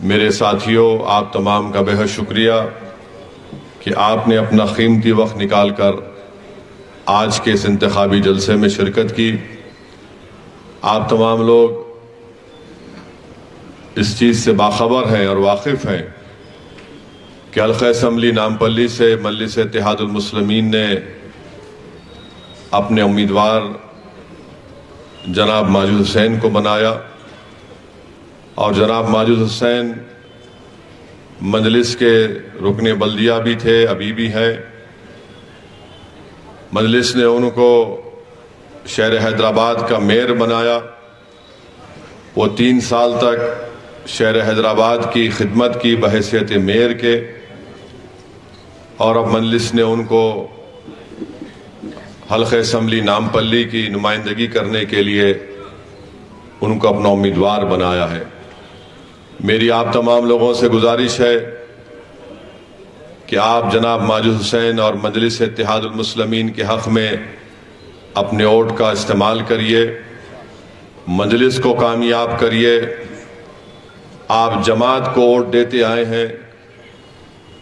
मेरे साथियों, आप तमाम का बेहद शुक्रिया कि आपने अपना कीमती वक्त निकाल कर आज के इस इंतखाबी जलसे में शिरकत की। आप तमाम लोग इस चीज़ से बाखबर हैं और वाकिफ़ हैं कि हल्क़ा असम्बली नामपल्ली से मजलिस इत्तेहादुल मुस्लिमीन ने अपने उम्मीदवार जनाब माजिद हुसैन को बनाया और जनाब माजिद हुसैन मजलिस के रुकने बल्दिया भी थे, अभी भी हैं। मजलिस ने उनको शहर हैदराबाद का मेयर बनाया। वो 3 साल तक शहर हैदराबाद की खिदमत की बहैसियत मेयर के, और अब मजलिस ने उनको हल्क़ा असम्बली नामपल्ली की नुमाइंदगी करने के लिए उनको अपना उम्मीदवार बनाया है। मेरी आप तमाम लोगों से गुजारिश है कि आप जनाब माजिद हुसैन और मजलिस इत्तेहादुल मुस्लिमीन के हक़ में अपने वोट का इस्तेमाल करिए, मजलिस को कामयाब करिए। आप जमात को वोट देते आए हैं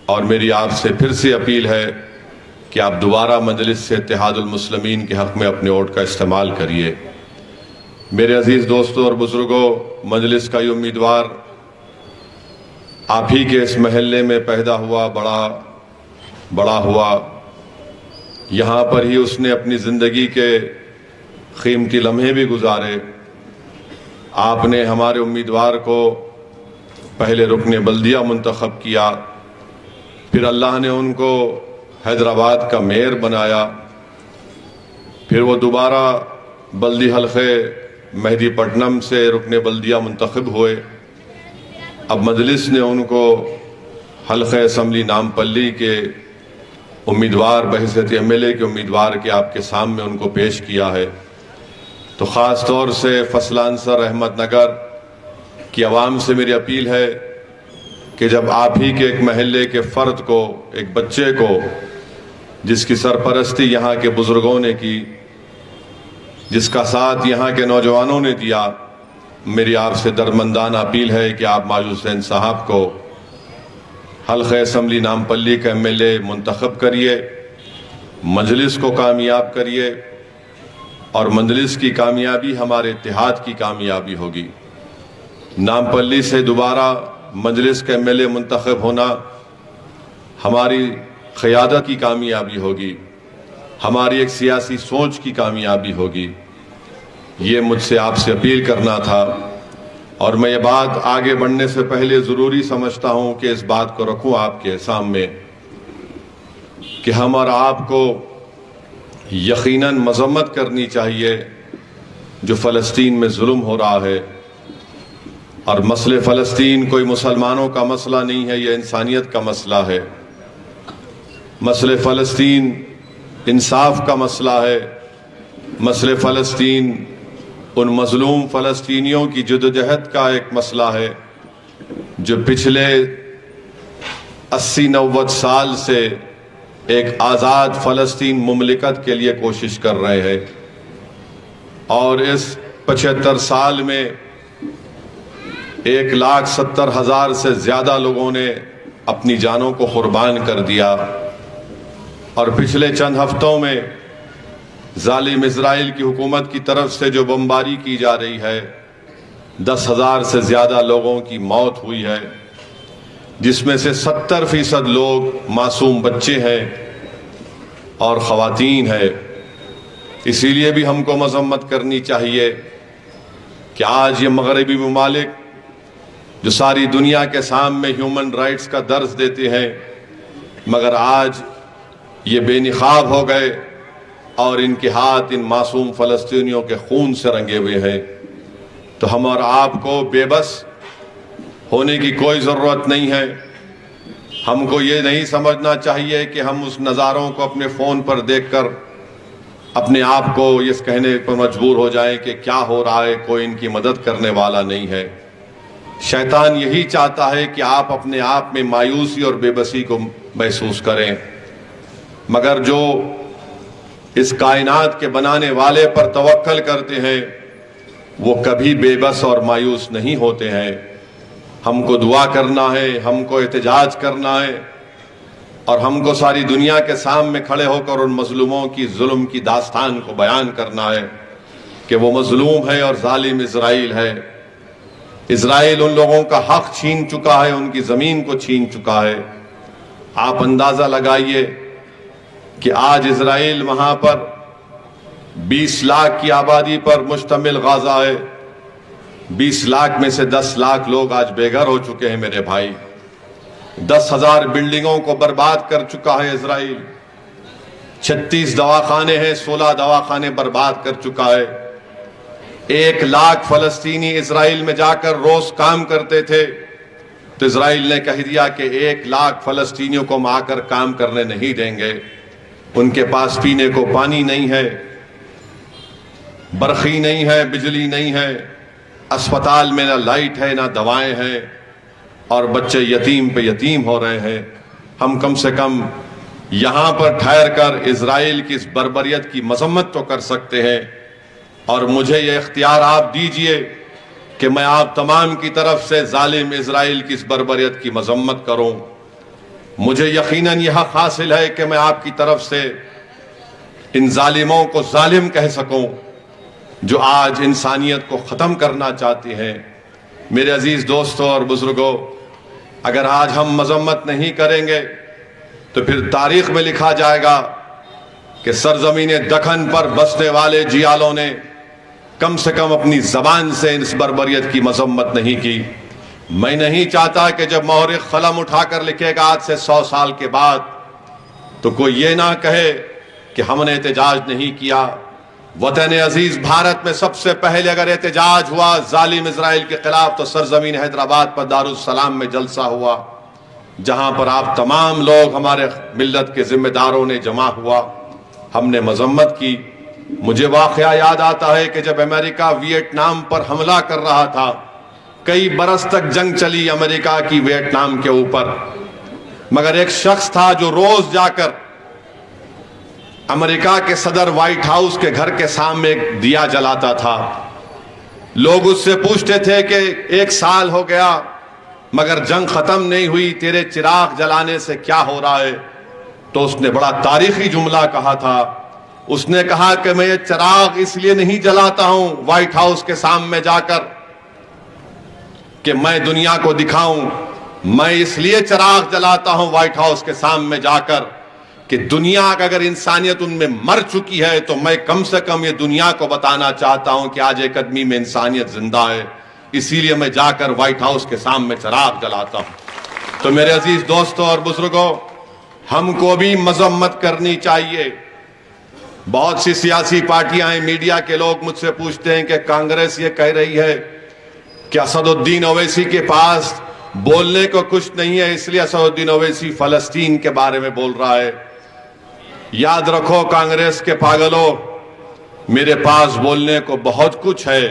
और मेरी आपसे फिर से अपील है कि आप दोबारा मजलिस इत्तेहादुल मुस्लिमीन के हक़ में अपने वोट का इस्तेमाल करिए। मेरे अजीज़ दोस्तों और बुज़ुर्गों, मजलिस का ये उम्मीदवार आप ही के इस महल्ले में पैदा हुआ, बड़ा हुआ। यहाँ पर ही उसने अपनी ज़िंदगी के कीमती लम्हे भी गुजारे। आपने हमारे उम्मीदवार को पहले रुकने बल्दिया मुंतखब किया, फिर अल्लाह ने उनको हैदराबाद का मेयर बनाया, फिर वो दोबारा बल्दी हल्क़े मेहदीपट्टनम से रुकने बल्दिया मुंतखब हुए। अब मजलिस ने उनको हल्क़ा असम्बली नामपल्ली के उम्मीदवार बहैसियत MLA के उम्मीदवार के आपके सामने उनको पेश किया है। तो ख़ास तौर से फसलांसर अहमदनगर की आवाम से मेरी अपील है कि जब आप ही के एक महल्ले के फ़र्द को, एक बच्चे को, जिसकी सरपरस्ती यहाँ के बुज़ुर्गों ने की, जिसका साथ यहाँ के नौजवानों ने दिया, मेरी आपसे दरमंदाना अपील है कि आप माजिद हुसैन साहब को हल्क़ा असम्बली नामपल्ली का MLA मुंतखब करिए, मजलिस को कामयाब करिए, और मजलिस की कामयाबी हमारे इत्तेहाद की कामयाबी होगी। नामपल्ली से दोबारा मजलिस का MLA मुंतखब होना हमारी क़यादत की कामयाबी होगी, हमारी एक सियासी सोच की कामयाबी होगी। ये मुझसे आपसे अपील करना था, और मैं ये बात आगे बढ़ने से पहले ज़रूरी समझता हूँ कि इस बात को रखूँ आपके सामने कि हम और आपको यकीनन मज़म्मत करनी चाहिए जो फ़लस्तीन में जुल्म हो रहा है। और मसले फ़लस्तीन कोई मुसलमानों का मसला नहीं है, यह इंसानियत का मसला है। मसले फ़लस्तीन इंसाफ का मसला है। मसले फ़लस्तीन उन मज़लूम फ़लस्तीनियों की जद्दोजहद का एक मसला है जो पिछले 80-90 साल से एक आज़ाद फ़लस्तीन मुमलिकत के लिए कोशिश कर रहे हैं, और इस 75 साल में 1,70,000 से ज़्यादा लोगों ने अपनी जानों को कुर्बान कर दिया। और पिछले चंद हफ्तों में जालिम इजराइल की हुकूमत की तरफ से जो बमबारी की जा रही है, 10,000 से ज़्यादा लोगों की मौत हुई है, जिसमें से 70% लोग मासूम बच्चे हैं और ख़वातीन हैं। इसीलिए भी हमको मज़म्मत करनी चाहिए कि आज ये मगरबी ममालिक जो सारी दुनिया के सामने ह्यूमन राइट्स का दर्ज देते हैं, मगर आज ये बेनिकाब हो गए और इनके हाथ इन मासूम फ़लस्तीनियों के खून से रंगे हुए हैं। तो हम और आपको बेबस होने की कोई ज़रूरत नहीं है। हमको ये नहीं समझना चाहिए कि हम उस नज़ारों को अपने फ़ोन पर देखकर अपने आप को ये कहने पर मजबूर हो जाएं कि क्या हो रहा है, कोई इनकी मदद करने वाला नहीं है। शैतान यही चाहता है कि आप अपने आप में मायूसी और बेबसी को महसूस करें, मगर जो इस कायनात के बनाने वाले पर तवक्कल करते हैं वो कभी बेबस और मायूस नहीं होते हैं। हमको दुआ करना है, हमको एहतजाज करना है और हमको सारी दुनिया के सामने खड़े होकर उन मजलूमों की जुल्म की दास्तान को बयान करना है कि वो मजलूम है और जालिम इजराइल है। इजराइल उन लोगों का हक छीन चुका है, उनकी जमीन को छीन चुका है। आप अंदाजा लगाइए कि आज इजराइल वहां पर 20 लाख की आबादी पर मुश्तमिल गाजा है। 20 लाख में से 10 लाख लोग आज बेघर हो चुके हैं मेरे भाई। 10,000 बिल्डिंगों को बर्बाद कर चुका है इजराइल। 36 दवाखाने हैं, 16 दवाखाने बर्बाद कर चुका है। 1 लाख फलस्तीनी इजराइल में जाकर रोज काम करते थे, तो इजराइल ने कह दिया कि 1 लाख फलस्तीनियों को हम आकर काम करने नहीं देंगे। उनके पास पीने को पानी नहीं है, बरखी नहीं है, बिजली नहीं है, अस्पताल में ना लाइट है ना दवाएं हैं और बच्चे यतीम पे यतीम हो रहे हैं। हम कम से कम यहां पर ठहर कर इजराइल की इस बर्बरियत की मजम्मत तो कर सकते हैं। और मुझे ये इख्तियार आप दीजिए कि मैं आप तमाम की तरफ से जालिम इजराइल की इस बर्बरियत की मजम्मत करूं। मुझे यकीनन यह हक हासिल है कि मैं आपकी तरफ से इन जालिमों को जालिम कह सकूं जो आज इंसानियत को ख़त्म करना चाहते हैं। मेरे अजीज दोस्तों और बुजुर्गों, अगर आज हम मजम्मत नहीं करेंगे तो फिर तारीख में लिखा जाएगा कि सरजमीन दखन पर बसने वाले जियालों ने कम से कम अपनी जबान से इस बर्बरियत की मजम्मत नहीं की। मैं नहीं चाहता कि जब मौरिख कलम उठाकर लिखेगा आज से 100 साल के बाद, तो कोई ये ना कहे कि हमने एहतजाज नहीं किया। वतन अजीज भारत में सबसे पहले अगर एहतजाज हुआ जालिम इजराइल के खिलाफ तो सरजमीन हैदराबाद पर दारुस्सलाम में जलसा हुआ, जहां पर आप तमाम लोग हमारे मिल्लत के जिम्मेदारों ने जमा हुआ, हमने मजम्मत की। मुझे वाकया याद आता है कि जब अमेरिका वियतनाम पर हमला कर रहा था, कई बरस तक जंग चली अमेरिका की वियतनाम के ऊपर, मगर एक शख्स था जो रोज जाकर अमेरिका के सदर व्हाइट हाउस के घर के सामने एक दिया जलाता था। लोग उससे पूछते थे कि 1 साल हो गया मगर जंग खत्म नहीं हुई, तेरे चिराग जलाने से क्या हो रहा है? तो उसने बड़ा तारीखी जुमला कहा था। उसने कहा कि मैं ये चिराग इसलिए नहीं जलाता हूं व्हाइट हाउस के सामने जाकर कि मैं दुनिया को दिखाऊं, मैं इसलिए चिराग जलाता हूं व्हाइट हाउस के सामने जाकर कि दुनिया का अगर इंसानियत उनमें मर चुकी है तो मैं कम से कम ये दुनिया को बताना चाहता हूं कि आज एक आदमी में इंसानियत जिंदा है। इसीलिए मैं जाकर व्हाइट हाउस के सामने चिराग जलाता हूं। तो मेरे अजीज दोस्तों और बुजुर्गों, हमको भी मजम्मत करनी चाहिए। बहुत सी सियासी पार्टियां हैं, मीडिया के लोग मुझसे पूछते हैं कि कांग्रेस ये कह रही है कि असदुद्दीन ओवैसी के पास बोलने को कुछ नहीं है, इसलिए असदुद्दीन ओवैसी फलस्तीन के बारे में बोल रहा है। याद रखो कांग्रेस के पागलों, मेरे पास बोलने को बहुत कुछ है।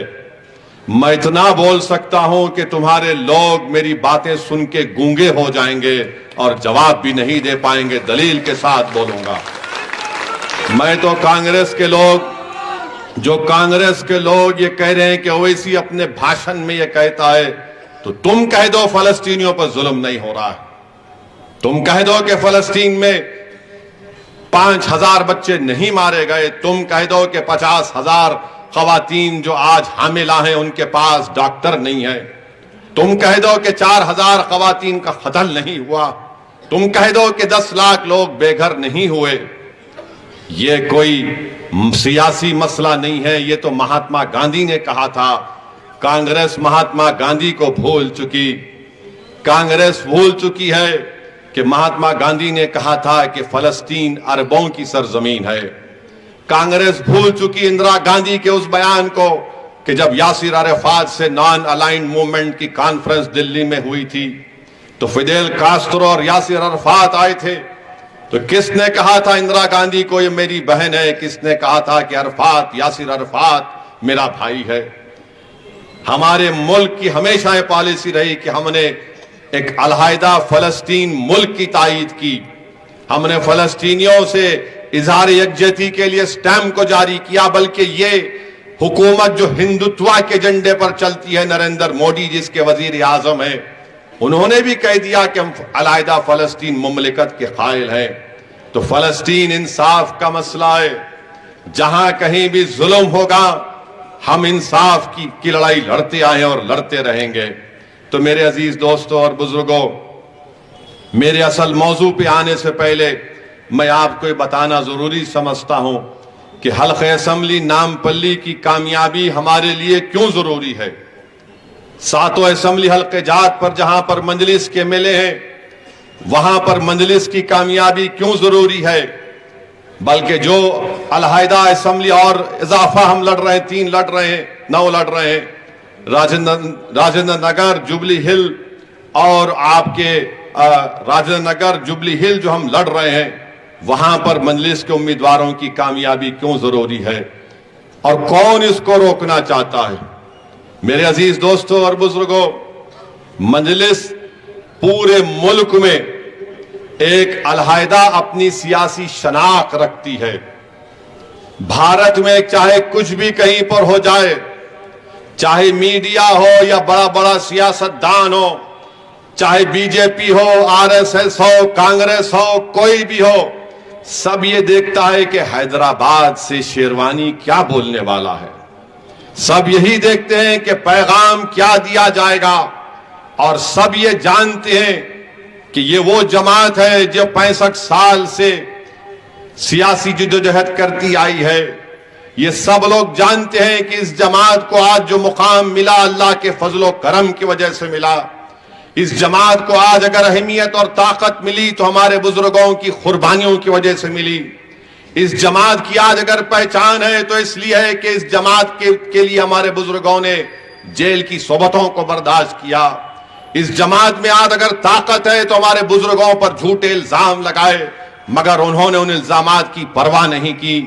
मैं इतना बोल सकता हूं कि तुम्हारे लोग मेरी बातें सुन के गूंगे हो जाएंगे और जवाब भी नहीं दे पाएंगे। दलील के साथ बोलूंगा। मैं तो कांग्रेस के लोग ये कह रहे हैं कि ओवैसी अपने भाषण में ये कहता है, तो तुम कह दो फलस्तीनियों पर जुल्म नहीं हो रहा है। तुम कह दो कि फलस्तीन में 5,000 बच्चे नहीं मारे गए। तुम कह दो कि 50,000 खवातीन जो आज हामिला हैं उनके पास डॉक्टर नहीं है। तुम कह दो कि 4,000 खवातीन का कत्ल नहीं हुआ। तुम कह दो कि 10 लाख लोग बेघर नहीं हुए। ये कोई सियासी मसला नहीं है, ये तो महात्मा गांधी ने कहा था। कांग्रेस महात्मा गांधी को भूल चुकी। कांग्रेस भूल चुकी है कि महात्मा गांधी ने कहा था कि फलस्तीन अरबों की सरजमीन है। कांग्रेस भूल चुकी इंदिरा गांधी के उस बयान को कि जब यासिर अराफात से नॉन अलाइंड मूवमेंट की कॉन्फ्रेंस दिल्ली में हुई थी तो फिदेल कास्ट्रो और यासिर अराफात आए थे, तो किसने कहा था इंदिरा गांधी को ये मेरी बहन है? किसने कहा था कि अराफात, यासिर अराफात मेरा भाई है? हमारे मुल्क की हमेशा ये पॉलिसी रही कि हमने एक अलहदा फलस्तीन मुल्क की तायीद की। हमने फलस्तीनियों से इजहार यकजहती के लिए स्टैम्प को जारी किया, बल्कि ये हुकूमत जो हिंदुत्व के एजेंडे पर चलती है, नरेंद्र मोदी जिसके वजीर आजम है, उन्होंने भी कह दिया कि हम अलहदा फलस्तीन मुमलिकत के कायल हैं। तो फलस्तीन इंसाफ का मसला है, जहां कहीं भी जुल्म होगा हम इंसाफ की लड़ाई लड़ते आए और लड़ते रहेंगे। तो मेरे अजीज दोस्तों और बुजुर्गों, मेरे असल मौजू पे आने से पहले मैं आपको ये बताना जरूरी समझता हूं कि हल्क़े असम्बली नामपल्ली की कामयाबी हमारे लिए क्यों जरूरी है। सातों असम्बली हल्के जात पर जहां पर मंजलिस के मेले हैं, वहां पर मंजलिस की कामयाबी क्यों जरूरी है। बल्कि जो अलहदा असम्बली और इजाफा हम लड़ रहे हैं, 3 लड़ रहे हैं, 9 लड़ रहे हैं, राजेंद्र नगर, जुबली हिल और आपके राजेंद्र नगर, जुबली हिल जो हम लड़ रहे हैं, वहां पर मंजलिस के उम्मीदवारों की कामयाबी क्यों जरूरी है और कौन इसको रोकना चाहता है। मेरे अजीज दोस्तों और बुजुर्गों, मंजलिस पूरे मुल्क में एक अलहदा अपनी सियासी शनाख्त रखती है। भारत में चाहे कुछ भी कहीं पर हो जाए, चाहे मीडिया हो या बड़ा बड़ा सियासतदान हो, चाहे बीजेपी हो, आरएसएस हो, कांग्रेस हो, कोई भी हो, सब ये देखता है कि हैदराबाद से शेरवानी क्या बोलने वाला है। सब यही देखते हैं कि पैगाम क्या दिया जाएगा और सब ये जानते हैं कि ये वो जमात है जो 65 साल से सियासी जद्दोजहद करती आई है। ये सब लोग जानते हैं कि इस जमात को आज जो मुकाम मिला अल्लाह के फजलो करम की वजह से मिला। इस जमात को आज अगर अहमियत और ताकत मिली तो हमारे बुजुर्गों की कुर्बानियों की वजह से मिली। इस जमात की आज अगर पहचान है तो इसलिए है कि इस जमात के लिए हमारे बुजुर्गों ने जेल की सोबतों को बर्दाश्त किया। इस जमात में आज अगर ताकत है तो हमारे बुजुर्गों पर झूठे इल्जाम लगाए, मगर उन्होंने उन इल्जामात की परवाह नहीं की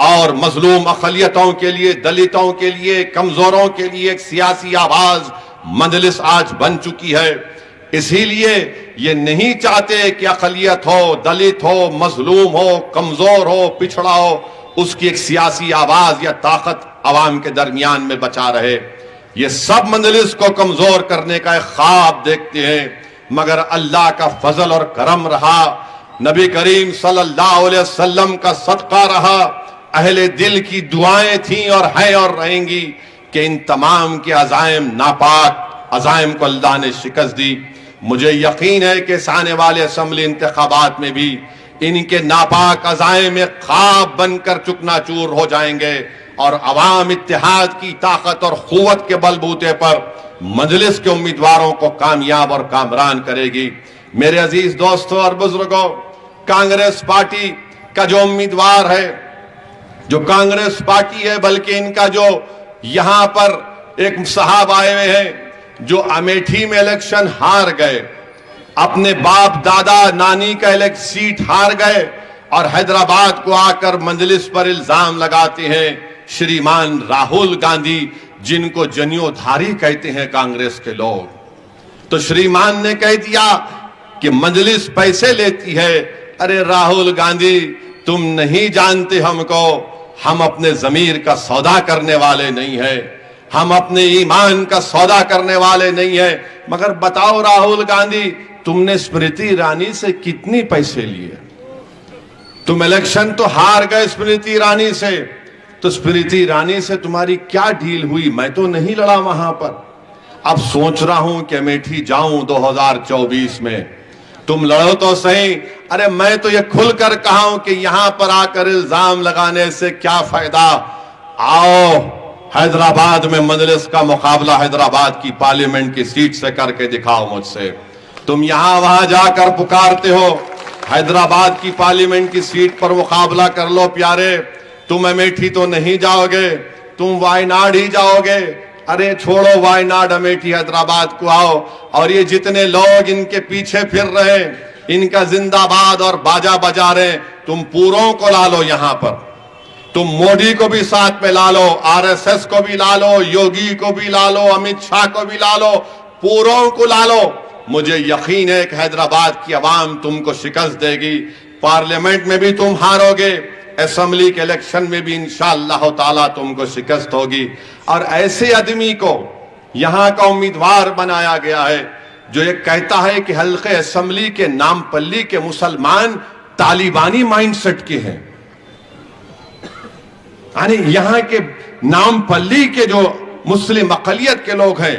और मजलूम अक़लियतों के लिए, दलितों के लिए, कमजोरों के लिए एक सियासी आवाज मजलिस आज बन चुकी है। इसीलिए ये नहीं चाहते कि अक़लियत हो, दलित हो, मजलूम हो, कमजोर हो, पिछड़ा हो, उसकी एक सियासी आवाज या ताकत अवाम के दरमियान में बचा रहे। ये सब मजलिस को कमजोर करने का एक ख्वाब देखते हैं, मगर अल्लाह का फजल और करम रहा, नबी करीम सल्लल्लाहु अलैहि वसल्लम का सदका रहा, अहले दिल की दुआएं थीं और हैं और रहेंगी कि इन तमाम के अज़ाइम, नापाक अज़ाइम को अल्लाह ने शिकस्त दी। मुझे यकीन है कि आने वाले असम्बली इंतखाबात में भी इनके नापाक अज़ाइम एक ख्वाब बनकर चुकनाचूर हो जाएंगे और अवाम इत्तेहाद की ताकत और क़ुव्वत के बलबूते पर मजलिस के उम्मीदवारों को कामयाब और कामरान करेगी। मेरे अजीज दोस्तों और बुजुर्गों, कांग्रेस पार्टी का जो उम्मीदवार है, जो कांग्रेस पार्टी है, बल्कि इनका जो यहां पर एक साहब आए हुए हैं जो अमेठी में इलेक्शन हार गए, अपने बाप दादा नानी का सीट हार गए और हैदराबाद को आकर मजलिस पर इल्जाम लगाते हैं श्रीमान राहुल गांधी, जिनको जनियोधारी कहते हैं कांग्रेस के लोग। तो श्रीमान ने कह दिया कि मजलिस पैसे लेती है। अरे राहुल गांधी, तुम नहीं जानते हमको, हम अपने जमीर का सौदा करने वाले नहीं है, हम अपने ईमान का सौदा करने वाले नहीं है। मगर बताओ राहुल गांधी, तुमने स्मृति ईरानी से कितनी पैसे लिए? तुम इलेक्शन तो हार गए स्मृति ईरानी से, तो स्मृति ईरानी से तुम्हारी क्या डील हुई? मैं तो नहीं लड़ा वहां पर। अब सोच रहा हूं कि अमेठी जाऊं 2024 में, तुम लड़ो तो सही। अरे मैं तो ये खुलकर कहा हूं कि यहां पर आकर इल्जाम लगाने से क्या फायदा। आओ हैदराबाद में मजलिस का मुकाबला हैदराबाद की पार्लियामेंट की सीट से करके दिखाओ मुझसे। तुम यहां वहां जाकर पुकारते हो, हैदराबाद की पार्लियामेंट की सीट पर मुकाबला कर लो प्यारे। तुम अमेठी तो नहीं जाओगे, तुम वायनाड ही जाओगे। अरे छोड़ो वायनाड, अमेठी, हैदराबाद को आओ। और ये जितने लोग इनके पीछे फिर रहे, इनका जिंदाबाद और बाजा बजा रहे, तुम पूरों को ला लो यहां पर। तुम मोदी को भी साथ में ला लो, आरएसएस को भी ला लो, योगी को भी ला लो, अमित शाह को भी ला लो, पूरों को ला लो। मुझे यकीन है कि हैदराबाद की आवाम तुमको शिकस्त देगी। पार्लियामेंट में भी तुम हारोगे, असेंबली के इलेक्शन में भी इंशाअल्लाह ताला तुमको शिकस्त होगी। और ऐसे आदमी को यहां का उम्मीदवार बनाया गया है जो ये कहता है कि हल्के असेंबली के नामपल्ली के मुसलमान तालिबानी माइंडसेट के हैं। यानी यहां के नामपल्ली के जो मुस्लिम अकलियत के लोग हैं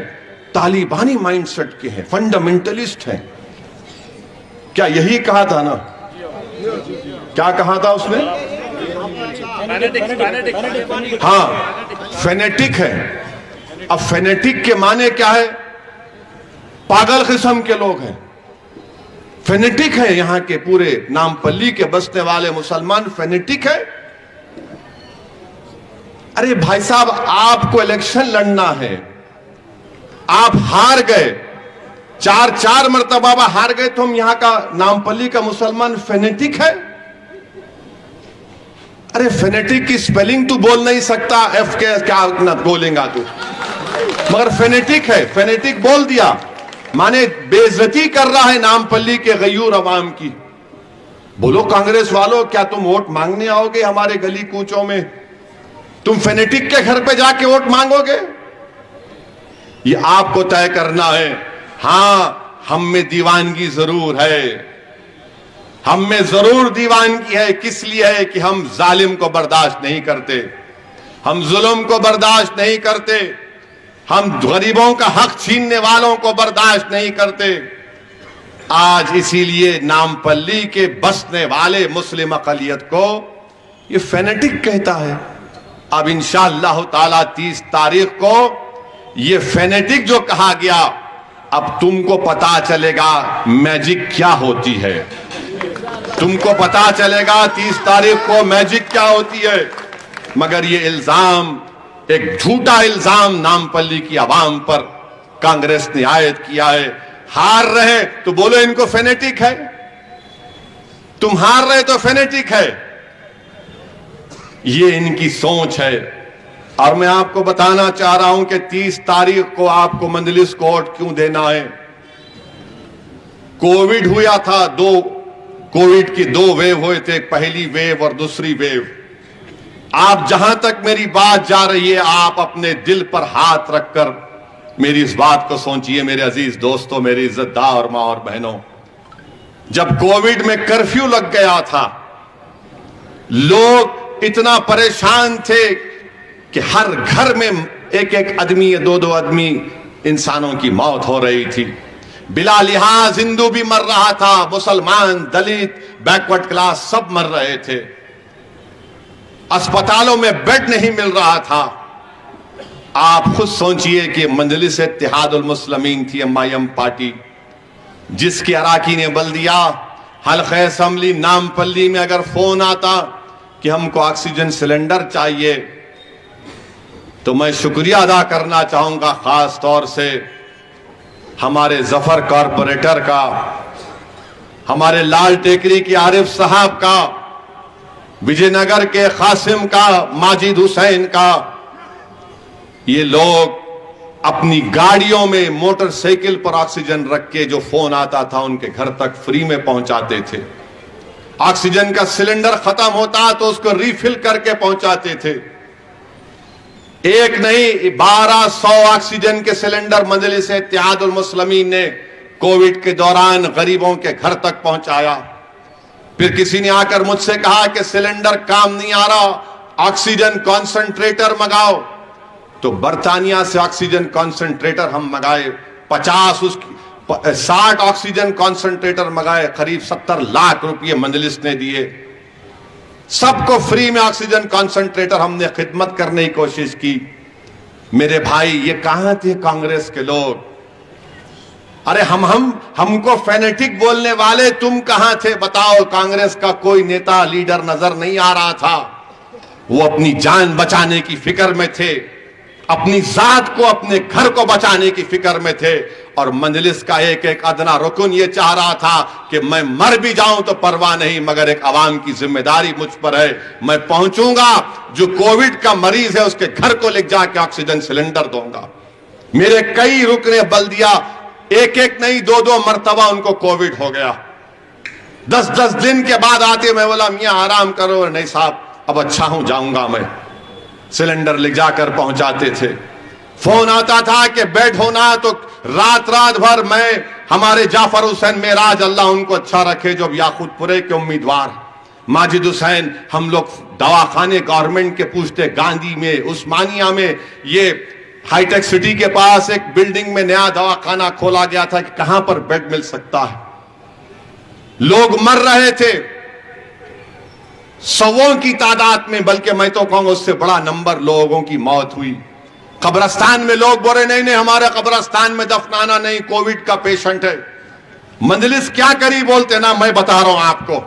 तालिबानी माइंडसेट के हैं, फंडामेंटलिस्ट हैं। क्या यही कहा था ना? क्या कहा था उसने? हाँ, फेनेटिक है। अब फेनेटिक के माने क्या है? पागल किस्म के लोग हैं, फेनेटिक है। यहां के पूरे नामपल्ली के बसने वाले मुसलमान फेनेटिक है। अरे भाई साहब, आपको इलेक्शन लड़ना है, आप हार गए, चार मरतबा हार गए, तो हम यहां का नामपल्ली का मुसलमान फेनेटिक है? अरे फेनेटिक की स्पेलिंग तू बोल नहीं सकता, एफ के क्या ना बोलेगा तू, मगर फेनेटिक है। फेनेटिक बोल दिया माने बेइज्जती कर रहा है नामपल्ली के गयूर अवाम की। बोलो कांग्रेस वालों, क्या तुम वोट मांगने आओगे हमारे गली कूचों में? तुम फेनेटिक के घर पे जाके वोट मांगोगे? ये आपको तय करना है। हां, हम में दीवानगी जरूर है, हम में जरूर दीवानगी है। किस लिए है? कि हम जालिम को बर्दाश्त नहीं करते, हम जुल्म को बर्दाश्त नहीं करते, हम गरीबों का हक छीनने वालों को बर्दाश्त नहीं करते। आज इसीलिए नामपल्ली के बसने वाले मुस्लिम अकलियत को ये फेनेटिक कहता है। अब इंशाअल्लाह ताला 30 तारीख को ये फेनेटिक जो कहा गया, अब तुमको पता चलेगा मैजिक क्या होती है। तुमको पता चलेगा 30 तारीख को मैजिक क्या होती है। मगर ये इल्जाम, एक झूठा इल्जाम नामपल्ली की आवाम पर कांग्रेस ने आयद किया है। हार रहे तो बोलो इनको फेनेटिक है, तुम हार रहे तो फेनेटिक है। ये इनकी सोच है। और मैं आपको बताना चाह रहा हूं कि 30 तारीख को आपको मंजलिस को वोट क्यों देना है। कोविड हुआ था, कोविड की 2 वेव हुए थे, पहली वेव और दूसरी वेव। आप जहां तक मेरी बात जा रही है, आप अपने दिल पर हाथ रखकर मेरी इस बात को सोचिए मेरे अजीज दोस्तों, मेरी इज्जतदार मां और बहनों। जब कोविड में कर्फ्यू लग गया था, लोग इतना परेशान थे कि हर घर में एक आदमी या 2 आदमी इंसानों की मौत हो रही थी। बिला लिहाज हिंदू भी मर रहा था, मुसलमान, दलित, बैकवर्ड क्लास सब मर रहे थे। अस्पतालों में बेड नहीं मिल रहा था। आप खुद सोचिए कि मंजलिस इत्तेहादुल मुस्लिमीन थी, एमआईएम पार्टी, जिसके अराकीन ने बल दिया। हल्के असेंबली नामपल्ली में अगर फोन आता कि हमको ऑक्सीजन सिलेंडर चाहिए, तो मैं शुक्रिया अदा करना चाहूंगा खास तौर से हमारे जफर कॉरपोरेटर का, हमारे लाल टेकरी के आरिफ साहब का, विजयनगर के कासिम का, माजिद हुसैन का। ये लोग अपनी गाड़ियों में मोटरसाइकिल पर ऑक्सीजन रख के जो फोन आता था उनके घर तक फ्री में पहुंचाते थे। ऑक्सीजन का सिलेंडर खत्म होता तो उसको रिफिल करके पहुंचाते थे। एक नहीं 1200 ऑक्सीजन के सिलेंडर मजलिस इत्तेहादुल मुस्लिमीन ने कोविड के दौरान गरीबों के घर तक पहुंचाया। फिर किसी ने आकर मुझसे कहा कि सिलेंडर काम नहीं आ रहा, ऑक्सीजन कॉन्सेंट्रेटर मंगाओ। तो बर्तानिया से ऑक्सीजन कॉन्सेंट्रेटर हम मंगाए, 60 ऑक्सीजन कॉन्सेंट्रेटर मंगाए, करीब 70 लाख रुपए मजलिस ने दिए। सबको फ्री में ऑक्सीजन कॉन्सेंट्रेटर हमने खिदमत करने की कोशिश की। मेरे भाई, ये कहां थे कांग्रेस के लोग? अरे हमको फेनेटिक बोलने वाले तुम कहां थे बताओ? कांग्रेस का कोई नेता लीडर नजर नहीं आ रहा था। वो अपनी जान बचाने की फिक्र में थे, अपनी जात को, अपने घर को बचाने की फिक्र में थे। और मंजलिस का एक अदना रुकन ये चाह रहा था कि मैं मर भी जाऊं तो परवाह नहीं, मगर एक आवाम की जिम्मेदारी मुझ पर है, मैं पहुंचूंगा, जो कोविड का मरीज है उसके घर को ले जाके ऑक्सीजन सिलेंडर दूंगा। मेरे कई रुकने बल दिया, एक नहीं 2 मरतबा उनको कोविड हो गया। 10 दिन के बाद आते, मैं बोला मियां आराम करो। नहीं साहब, अब अच्छा हूं, जाऊंगा मैं। सिलेंडर ले जाकर पहुंचाते थे। फोन आता था कि बेड होना, तो रात रात भर मैं, हमारे जाफर हुसैन मेराज अल्लाह उनको अच्छा रखे, जो याकूतपुरे के उम्मीदवार, माजिद हुसैन, हम लोग दवाखाने गवर्नमेंट के पूछते, गांधी में, उस्मानिया में, ये हाईटेक सिटी के पास एक बिल्डिंग में नया दवाखाना खोला गया था कि कहां पर बेड मिल सकता है। लोग मर रहे थे सौों की तादाद में, बल्कि मैं तो कहूंगा उससे बड़ा नंबर लोगों की मौत हुई। कब्रस्तान में लोग बोले नहीं नहीं हमारे कब्रस्तान में दफनाना नहीं, कोविड का पेशेंट है। मंजलिस क्या करी बोलते ना, मैं बता रहा हूं आपको।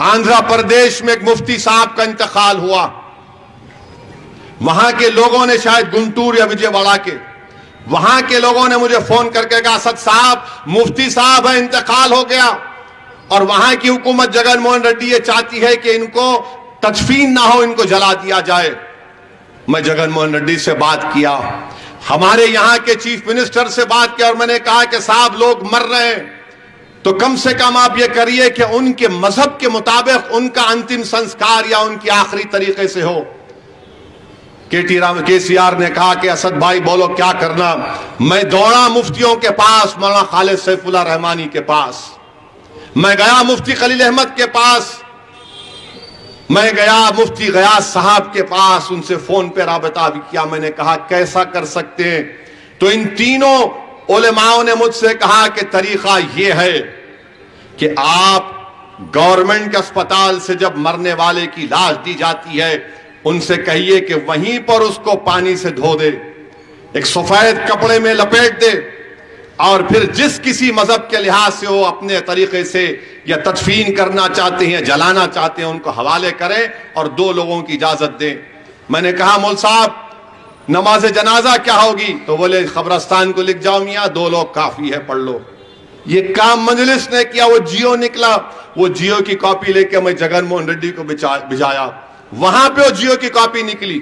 आंध्र प्रदेश में एक मुफ्ती साहब का इंतकाल हुआ। वहां के लोगों ने, शायद गुंटूर या विजयवाड़ा के, वहां के लोगों ने मुझे फोन करके कहा, असद साहब मुफ्ती साहब है, इंतकाल हो गया। और वहां की हुकूमत जगन मोहन रेड्डी ये चाहती है कि इनको तदफीन ना हो, इनको जला दिया जाए। मैं जगन मोहन रेड्डी से बात किया, हमारे यहां के चीफ मिनिस्टर से बात किया, और मैंने कहा कि साहब लोग मर रहे हैं, तो कम से कम आप ये करिए कि उनके मजहब के मुताबिक उनका अंतिम संस्कार या उनकी आखिरी तरीके से हो। केसीआर ने कहा कि असद भाई बोलो क्या करना। मैं दौड़ा मुफ्तियों के पास, मौलाना खालिद सैफुल्लाह रहमानी के पास, मैं गया मुफ्ती खलील अहमद के पास, मैं गया मुफ्ती गयास साहब के पास, उनसे फोन पे राबता भी किया। मैंने कहा कैसा कर सकते हैं, तो इन तीनों उलेमाओं ने मुझसे कहा कि तरीका यह है कि आप गवर्नमेंट के अस्पताल से जब मरने वाले की लाश दी जाती है, उनसे कहिए कि वहीं पर उसको पानी से धो दे, एक सफेद कपड़े में लपेट दे, और फिर जिस किसी मजहब के लिहाज से वो अपने तरीके से या तदफीन करना चाहते हैं, जलाना चाहते हैं, उनको हवाले करें और 2 लोगों की इजाजत दें। मैंने कहा मौल साहब नमाज जनाजा क्या होगी, तो बोले कब्रस्तान को लिख जाओ मियाँ, 2 लोग काफी है, पढ़ लो। ये काम मजलिस ने किया। वो जियो निकला, वो जियो की कॉपी लेके मैं जगन मोहन रेड्डी को भिजाया, वहां पे वो जियो की कॉपी निकली।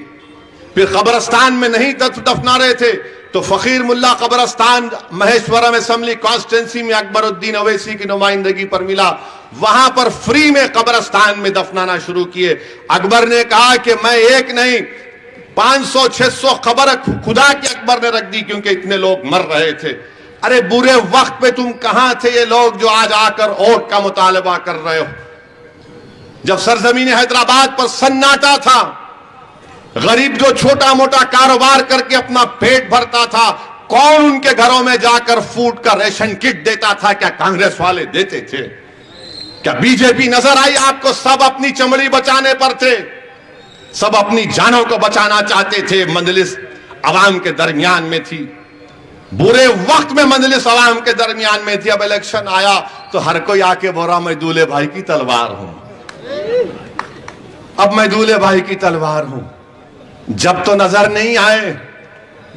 फिर कब्रस्तान में नहीं दफना रहे थे, तो फकीर मुल्ला कब्रस्तान महेश्वरम असेंबली कॉन्स्टिट्यूंसी में अकबरुद्दीन अवैसी की नुमाइंदगी पर मिला, वहां पर फ्री में कब्रस्तान में दफनाना शुरू किए। अकबर ने कहा कि मैं एक नहीं 500-600 खबर खुदा की अकबर ने रख दी, क्योंकि इतने लोग मर रहे थे। अरे बुरे वक्त पे तुम कहां थे ये लोग जो आज आकर वोट का मुतालबा कर रहे हो? जब सरजमीन हैदराबाद पर सन्नाटा था, गरीब जो छोटा मोटा कारोबार करके अपना पेट भरता था, कौन उनके घरों में जाकर फूड का रेशन किट देता था? क्या कांग्रेस वाले देते थे? क्या बीजेपी नजर आई आपको? सब अपनी चमड़ी बचाने पर थे, सब अपनी जानों को बचाना चाहते थे। मंजलिस अवाम के दरमियान में थी, बुरे वक्त में मंजलिस अवाम के दरमियान में थी। अब इलेक्शन आया तो हर कोई आके बोला मैं दूल्हे भाई की तलवार हूं, अब मैं दूल्हे भाई की तलवार हूं। जब तो नजर नहीं आए,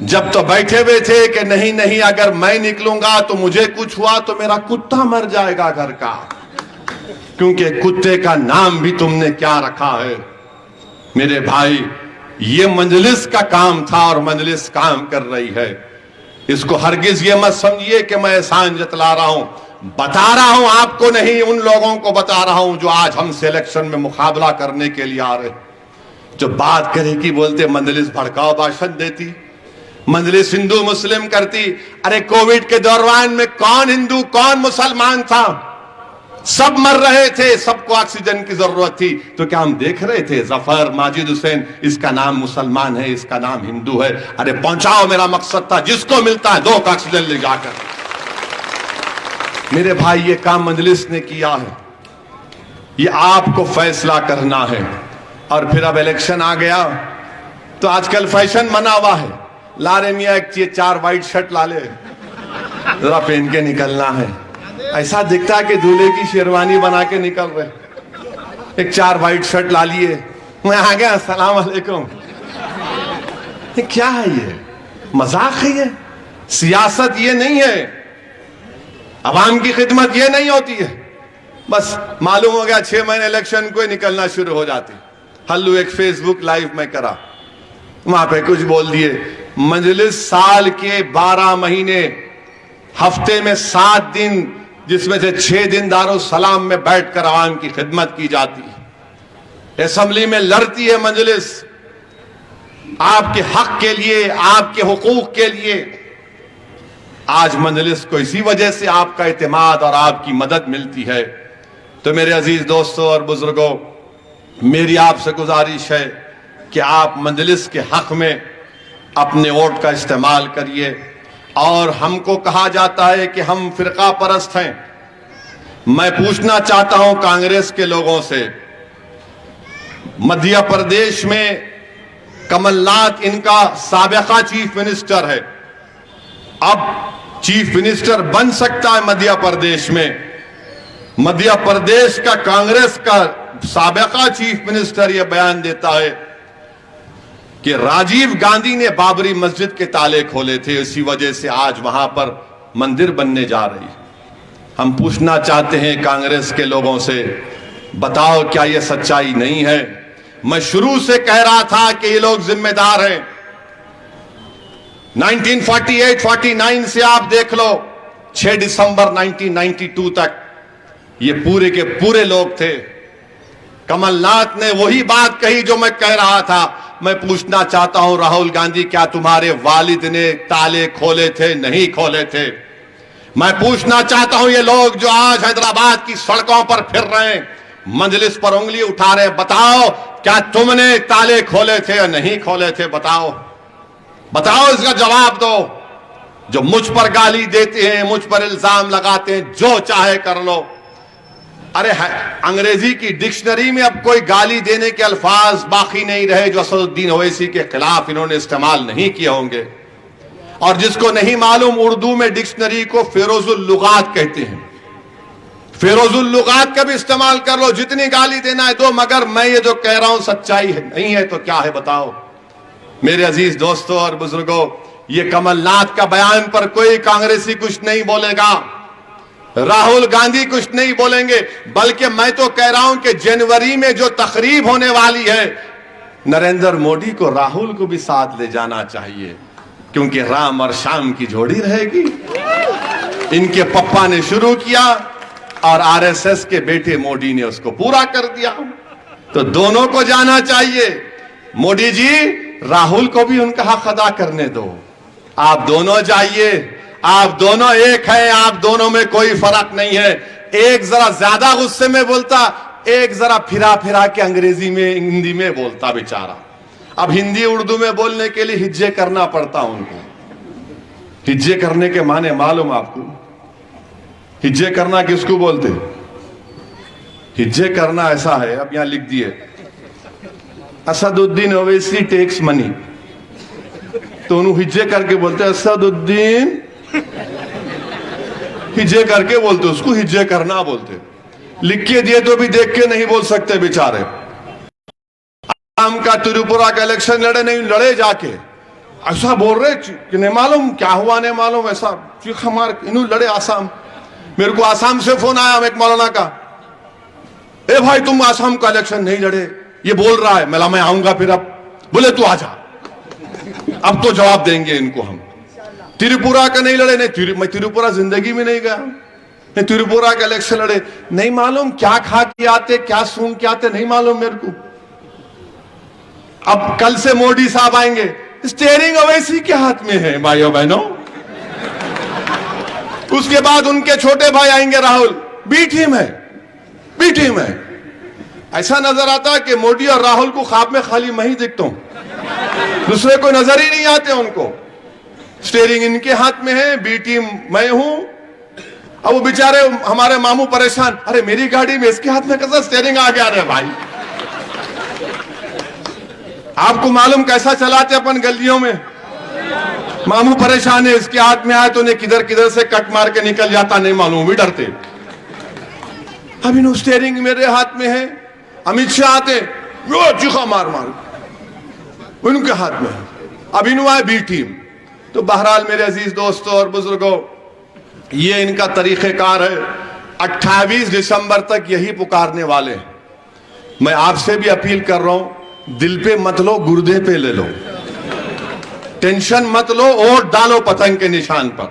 जब तो बैठे हुए थे कि नहीं नहीं अगर मैं निकलूंगा तो मुझे कुछ हुआ तो मेरा कुत्ता मर जाएगा घर का, क्योंकि कुत्ते का नाम भी तुमने क्या रखा है। मेरे भाई ये मजलिस का काम था और मजलिस काम कर रही है। इसको हरगिज ये मत समझिए कि मैं एहसान जतला रहा हूं, बता रहा हूं आपको नहीं, उन लोगों को बता रहा हूं जो आज हमसे इलेक्शन में मुकाबला करने के लिए आ रहे। जो बात करेगी बोलते मजलिस भड़काऊ भाषण देती, मजलिस हिंदू मुस्लिम करती। अरे कोविड के दौरान में कौन हिंदू कौन मुसलमान था? सब मर रहे थे, सबको ऑक्सीजन की जरूरत थी। तो क्या हम देख रहे थे जफर माजिद हुसैन, इसका नाम मुसलमान है, इसका नाम हिंदू है? अरे पहुंचाओ, मेरा मकसद था जिसको मिलता है 2 का ऑक्सीजन ले जाकर। मेरे भाई ये काम मजलिस ने किया है, ये आपको फैसला करना है। और फिर अब इलेक्शन आ गया तो आजकल फैशन बना हुआ है, ला रे मियाँ एक 4 वाइट शर्ट ला ले, जरा पहन के निकलना है। ऐसा दिखता है कि दूल्हे की शेरवानी बना के निकल रहे, एक 4 वाइट शर्ट ला लिए, मैं आ गया अस्सलाम वालेकुम। क्या है ये? मजाक है ये? सियासत ये नहीं है, अवाम की खिदमत ये नहीं होती है। बस मालूम हो गया 6 महीने इलेक्शन को निकलना शुरू हो जाती। हल्लू एक फेसबुक लाइव में करा, वहां पे कुछ बोल दिए। मजलिस साल के 12 महीने, हफ्ते में 7 दिन, जिसमें से 6 दिन दारुस्सलाम में बैठकर आवाम की खिदमत की जाती है। असेंबली में लड़ती है मजलिस, आपके हक के लिए, आपके हुकूक के लिए। आज मजलिस को इसी वजह से आपका इत्मीनान और आपकी मदद मिलती है। तो मेरे अजीज दोस्तों और बुजुर्गों, मेरी आपसे गुजारिश है कि आप मजलिस के हक में अपने वोट का इस्तेमाल करिए। और हमको कहा जाता है कि हम फिरका परस्त हैं। मैं पूछना चाहता हूं कांग्रेस के लोगों से, मध्य प्रदेश में कमलनाथ इनका साबिका चीफ मिनिस्टर है, अब चीफ मिनिस्टर बन सकता है मध्य प्रदेश में। मध्य प्रदेश का कांग्रेस का साबिका चीफ मिनिस्टर यह बयान देता है कि राजीव गांधी ने बाबरी मस्जिद के ताले खोले थे, इसी वजह से आज वहां पर मंदिर बनने जा रही है। हम पूछना चाहते हैं कांग्रेस के लोगों से, बताओ क्या यह सच्चाई नहीं है? मैं शुरू से कह रहा था कि ये लोग जिम्मेदार हैं। 1948-49 से आप देख लो, 6 दिसंबर 1992 तक ये पूरे के पूरे लोग थे। कमलनाथ ने वही बात कही जो मैं कह रहा था। मैं पूछना चाहता हूं राहुल गांधी, क्या तुम्हारे वालिद ने ताले खोले थे? नहीं खोले थे। मैं पूछना चाहता हूं ये लोग जो आज हैदराबाद की सड़कों पर फिर रहे हैं, मजलिस पर उंगली उठा रहे हैं, बताओ क्या तुमने ताले खोले थे या नहीं खोले थे? बताओ, बताओ, इसका जवाब दो। जो मुझ पर गाली देते हैं, मुझ पर इल्जाम लगाते हैं, जो चाहे कर लो। अरे अंग्रेजी की डिक्शनरी में अब कोई गाली देने के अल्फाज बाकी नहीं रहे जो असदुद्दीन ओवैसी के खिलाफ इन्होंने इस्तेमाल नहीं किए होंगे। और जिसको नहीं मालूम, उर्दू में डिक्शनरी को फेरोजुल लुगात कहते हैं। फेरोजुल लुगात का भी इस्तेमाल कर लो, जितनी गाली देना है दो, मगर मैं ये जो कह रहा हूं सच्चाई है नहीं है तो क्या है बताओ। मेरे अजीज दोस्तों और बुजुर्गों, ये कमलनाथ का बयान पर कोई कांग्रेसी कुछ नहीं बोलेगा, राहुल गांधी कुछ नहीं बोलेंगे, बल्कि मैं तो कह रहा हूं कि जनवरी में जो तकरीब होने वाली है, नरेंद्र मोदी को, राहुल को भी साथ ले जाना चाहिए, क्योंकि राम और श्याम की जोड़ी रहेगी। इनके पप्पा ने शुरू किया और आरएसएस के बेटे मोदी ने उसको पूरा कर दिया, तो दोनों को जाना चाहिए। मोदी जी, राहुल को भी उनका हक अदा करने दो। आप दोनों जाइए, आप दोनों एक हैं, आप दोनों में कोई फर्क नहीं है। एक जरा ज्यादा गुस्से में बोलता, एक जरा फिरा फिरा के अंग्रेजी में, हिंदी में बोलता बेचारा। अब हिंदी उर्दू में बोलने के लिए हिज्जे करना पड़ता उनको। हिज्जे करने के माने मालूम आपको? हिज्जे करना किसको बोलते? हिज्जे करना ऐसा है, अब यहां लिख दिए, असदुद्दीन ओवैसी टेक्स मनी, तो उन्होंने हिज्जे करके बोलते असदुद्दीन, हिज्जे करके बोलते, उसको हिज्जे करना बोलते। लिख के दिए तो भी देख के नहीं बोल सकते बेचारे। आम का त्रिपुरा का इलेक्शन लड़े, नहीं लड़े जाके, ऐसा बोल रहे कि नहीं मालूम क्या हुआ, नहीं मालूम, ऐसा चीख मार इन्हों लड़े। आसाम, मेरे को आसाम से फोन आया एक मौलाना का, ए भाई तुम आसाम का इलेक्शन नहीं लड़े, ये बोल रहा है। मैं आऊंगा फिर, अब बोले तू आजा, अब तो जवाब देंगे इनको हम। त्रिपुरा का नहीं लड़े, नहीं मैं त्रिपुरा जिंदगी में नहीं गया, नहीं त्रिपुरा का इलेक्शन लड़े, नहीं मालूम क्या खा के आते, क्या सूंघ के आते, नहीं मालूम मेरे को। अब कल से मोदी साहब आएंगे, स्टीयरिंग ओवैसी के हाथ में है भाइयों बहनों। उसके बाद उनके छोटे भाई आएंगे राहुल, बी टीम है, बी टीम है। ऐसा नजर आता है कि मोदी और राहुल को ख्वाब में खाली मैं ही दिखता हूं, दूसरे को नजर ही नहीं आते उनको। स्टीयरिंग इनके हाथ में है, बी टीम मैं हूं। अब वो बेचारे हमारे मामू परेशान, अरे मेरी गाड़ी में इसके हाथ में कैसा स्टीयरिंग आ गया रे भाई। आपको मालूम कैसा चलाते अपन गलियों में? मामू परेशान है, इसके हाथ में आए तो उन्हें किधर किधर से कट मार के निकल जाता, नहीं मालूम, भी डरते। अब इन स्टीयरिंग मेरे हाथ में है, अमित शाह आते चीखा मार मार उनके हाथ में है। अब इन आए बी टीम। तो बहरहाल मेरे अजीज दोस्तों और बुजुर्गों, ये इनका तरीक़ेकार है। 28 दिसंबर तक यही पुकारने वाले हैं। मैं आपसे भी अपील कर रहा हूं, दिल पे मत लो, गुर्दे पे ले लो, टेंशन मत लो, वोट डालो पतंग के निशान पर।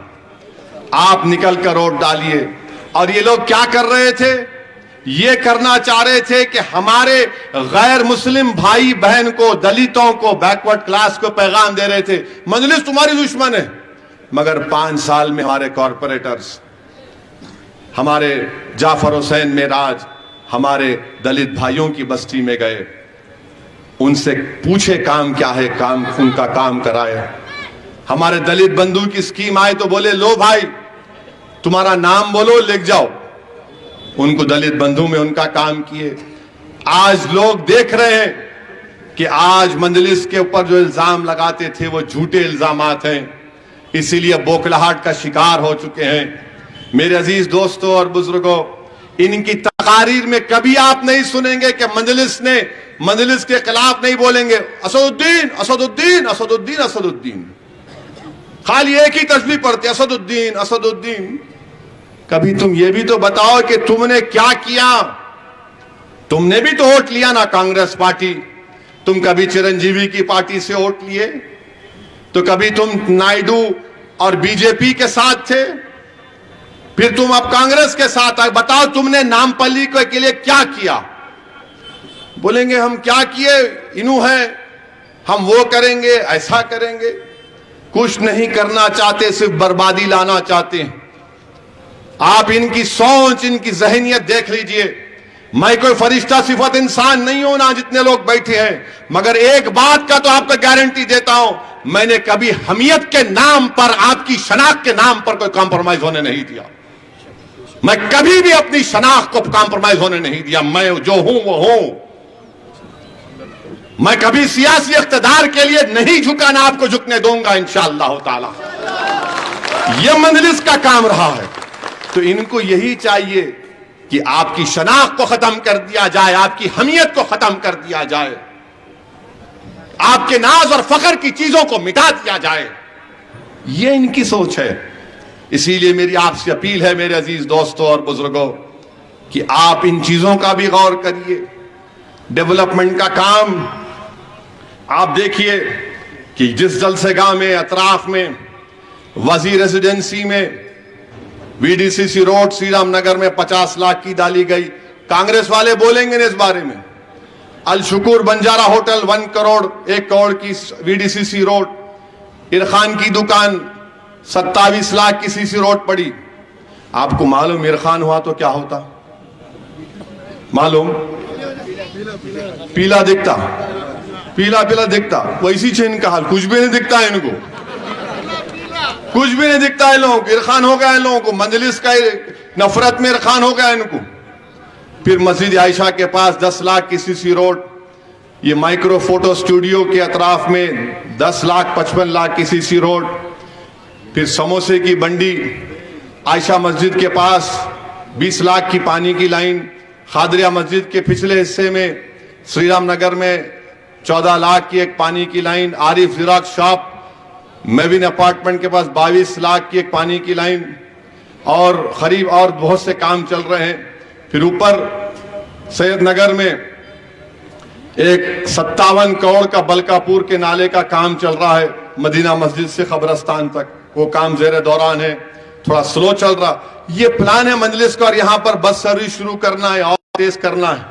आप निकल कर वोट डालिए। और ये लोग क्या कर रहे थे? ये करना चाह रहे थे कि हमारे गैर मुस्लिम भाई बहन को, दलितों को, बैकवर्ड क्लास को पैगाम दे रहे थे मजलिस तुम्हारी दुश्मन है। मगर 5 साल में हमारे कॉरपोरेटर्स, हमारे जाफर हुसैन मेराज हमारे दलित भाइयों की बस्ती में गए, उनसे पूछे काम क्या है, काम उनका काम कराए। हमारे दलित बंधु की स्कीम आए तो बोले लो भाई तुम्हारा नाम बोलो लिख जाओ, उनको दलित बंधु में उनका काम किए। आज लोग देख रहे हैं कि आज मजलिस के ऊपर जो इल्जाम लगाते थे वो झूठे इल्जामात हैं, इसीलिए बौखलाहट का शिकार हो चुके हैं। मेरे अजीज दोस्तों और बुजुर्गों, इनकी तकारीर में कभी आप नहीं सुनेंगे कि मजलिस के खिलाफ नहीं बोलेंगे असदुद्दीन असदुद्दीन असदुद्दीन असदुद्दीन, खाली एक ही तस्बीह पढ़ते असदुद्दीन असदुद्दीन। कभी तुम ये भी तो बताओ कि तुमने क्या किया। तुमने भी तो वोट लिया ना कांग्रेस पार्टी, तुम कभी चिरंजीवी की पार्टी से वोट लिए, तो कभी तुम नायडू और बीजेपी के साथ थे, फिर तुम अब कांग्रेस के साथ आए। बताओ तुमने नामपल्ली के लिए क्या किया। बोलेंगे हम क्या किए, इनू है, हम वो करेंगे, ऐसा करेंगे। कुछ नहीं करना चाहते, सिर्फ बर्बादी लाना चाहते हैं। आप इनकी सोच, इनकी जहनियत देख लीजिए। मैं कोई फरिश्ता सिफत इंसान नहीं हूं ना जितने लोग बैठे हैं, मगर एक बात का तो आपको गारंटी देता हूं, मैंने कभी हमियत के नाम पर, आपकी शनाख्त के नाम पर कोई कॉम्प्रोमाइज होने नहीं दिया। मैं कभी भी अपनी शनाख्त को कॉम्प्रोमाइज होने नहीं दिया। मैं जो हूं वो हूं। मैं कभी सियासी इख्तिदार के लिए नहीं झुका, ना आपको झुकने दूंगा इंशाअल्लाह ताला। यह मजलिस का काम रहा है। तो इनको यही चाहिए कि आपकी शनाख्त को खत्म कर दिया जाए, आपकी हमियत को खत्म कर दिया जाए, आपके नाज और फख्र की चीजों को मिटा दिया जाए। यह इनकी सोच है। इसीलिए मेरी आपसे अपील है मेरे अजीज दोस्तों और बुजुर्गों कि आप इन चीजों का भी गौर करिए। डेवलपमेंट का काम आप देखिए कि जिस जलसेगाह में, अतराफ में, वजीर रेजिडेंसी में, वीडीसीसी रोड श्री राम नगर में 50 लाख की डाली गई। कांग्रेस वाले बोलेंगे ना इस बारे में। अल शुकूर बंजारा होटल 1 करोड़ 1 करोड़ की वीडीसीसी रोड। इरखान की दुकान 27 लाख की सीसी रोड पड़ी। आपको मालूम इरखान हुआ तो क्या होता मालूम? पीला दिखता, पीला पीला दिखता। वैसी छे इनका हाल, कुछ भी नहीं दिखता है इनको, कुछ भी नहीं दिखता है। लोगों को इरखान हो गया, लोगों को मजलिस का नफरत में इरखान हो गया इनको। फिर मस्जिद आयशा के पास 10 लाख की सीसी रोड। ये माइक्रो फोटो स्टूडियो के अतराफ में 10 लाख 55 लाख की सीसी रोड। फिर समोसे की बंडी आयशा मस्जिद के पास 20 लाख की पानी की लाइन। खादरिया मस्जिद के पिछले हिस्से में श्री राम नगर में 14 लाख की एक पानी की लाइन। आरिफ जिराक शॉप मेविन अपार्टमेंट के पास 22 लाख की एक पानी की लाइन। और करीब और बहुत से काम चल रहे हैं। फिर ऊपर सैयद नगर में एक 57 करोड़ का बलकापुर के नाले का काम चल रहा है, मदीना मस्जिद से कब्रस्तान तक। वो काम जेर दौरान है, थोड़ा स्लो चल रहा। ये प्लान है मजलिस का। और यहां पर बस सर्विस शुरू करना है और तेज करना है।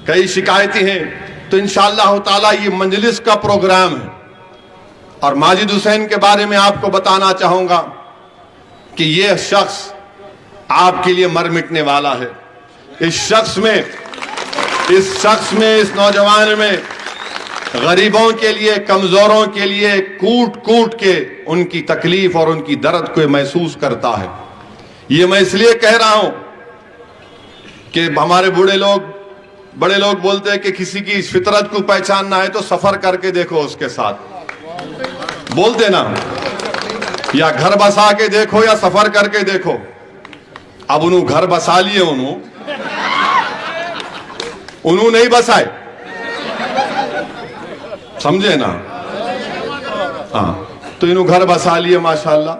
कई शिकायतें हैं, तो इंशाअल्लाह ताला ये मजलिस का प्रोग्राम है। और माजिद हुसैन के बारे में आपको बताना चाहूंगा कि यह शख्स आपके लिए मर मिटने वाला है। इस शख्स में, इस नौजवान में गरीबों के लिए, कमजोरों के लिए कूट कूट के उनकी तकलीफ और उनकी दर्द को महसूस करता है। ये मैं इसलिए कह रहा हूं कि हमारे बड़े लोग बोलते हैं कि किसी की फितरत को पहचानना है तो सफर करके देखो उसके साथ, बोलते ना, या घर बसा के देखो या सफर करके देखो। अब उन्होंने घर बसा लिए, उन्होंने नहीं बसाए, समझे ना? हाँ, तो इन्होंने घर बसा लिए माशाल्लाह।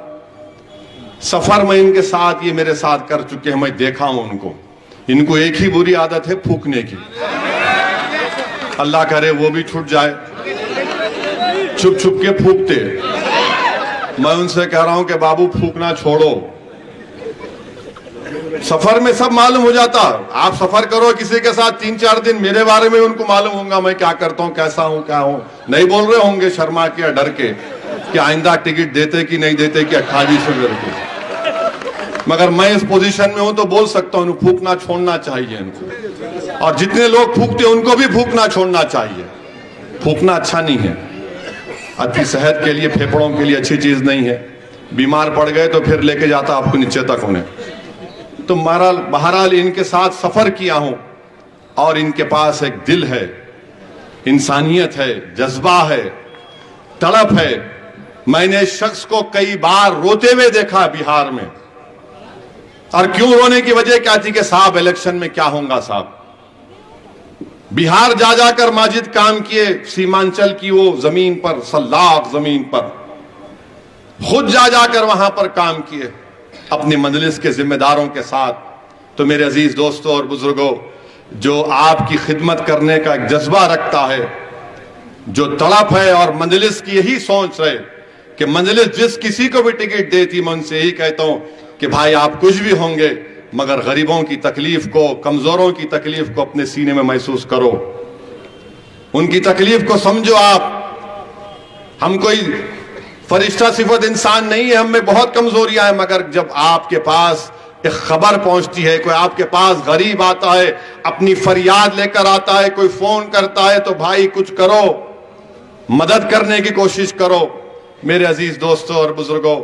सफर में इनके साथ, ये मेरे साथ कर चुके हैं, मैं देखा हूं उनको। इनको एक ही बुरी आदत है, फूकने की। अल्लाह करे वो भी छूट जाए। छुप छुप के फूकते। मैं उनसे कह रहा हूं कि बाबू फूकना छोड़ो, सफर में सब मालूम हो जाता। आप सफर करो किसी के साथ 3-4 दिन, मेरे बारे में उनको मालूम होगा मैं क्या करता हूँ, कैसा हूँ, क्या हूँ। नहीं बोल रहे होंगे शर्मा के या डर के कि आइंदा टिकट देते कि नहीं देते कि 2800 करके। मगर मैं इस पोजीशन में हूं तो बोल सकता हूं, फूकना छोड़ना चाहिए इनको। और जितने लोग फूकते उनको भी फूकना छोड़ना चाहिए। फूकना अच्छा नहीं है, अच्छी सेहत के लिए, फेफड़ों के लिए अच्छी चीज नहीं है। बीमार पड़ गए तो फिर लेके जाता आपको नीचे तक उन्हें। तो बहरहाल इनके साथ सफर किया हूं और इनके पास एक दिल है, इंसानियत है, जज्बा है, तड़प है। मैंने इस शख्स को कई बार रोते हुए देखा बिहार में। और क्यों रोने की वजह क्या थी कि साहब इलेक्शन में क्या होगा साहब। बिहार जा जाकर माजिद काम किए, सीमांचल की वो जमीन पर, सल्लाख जमीन पर खुद जा जाकर वहां पर काम किए अपनी मजलिस के जिम्मेदारों के साथ। तो मेरे अजीज दोस्तों और बुजुर्गों, जो आपकी खिदमत करने का एक जज्बा रखता है, जो तड़प है, और मजलिस की यही सोच है कि मजलिस जिस किसी को भी टिकट देती, मैं उनसे यही कहता हूं कि भाई आप कुछ भी होंगे मगर गरीबों की तकलीफ को, कमजोरों की तकलीफ को अपने सीने में महसूस करो, उनकी तकलीफ को समझो। आप, हम कोई फरिश्ता सिफत इंसान नहीं है, हम में बहुत कमजोरियां हैं। मगर जब आपके पास एक खबर पहुंचती है, कोई आपके पास गरीब आता है, अपनी फरियाद लेकर आता है, कोई फोन करता है, तो भाई कुछ करो, मदद करने की कोशिश करो। मेरे अजीज दोस्तों और बुजुर्गों,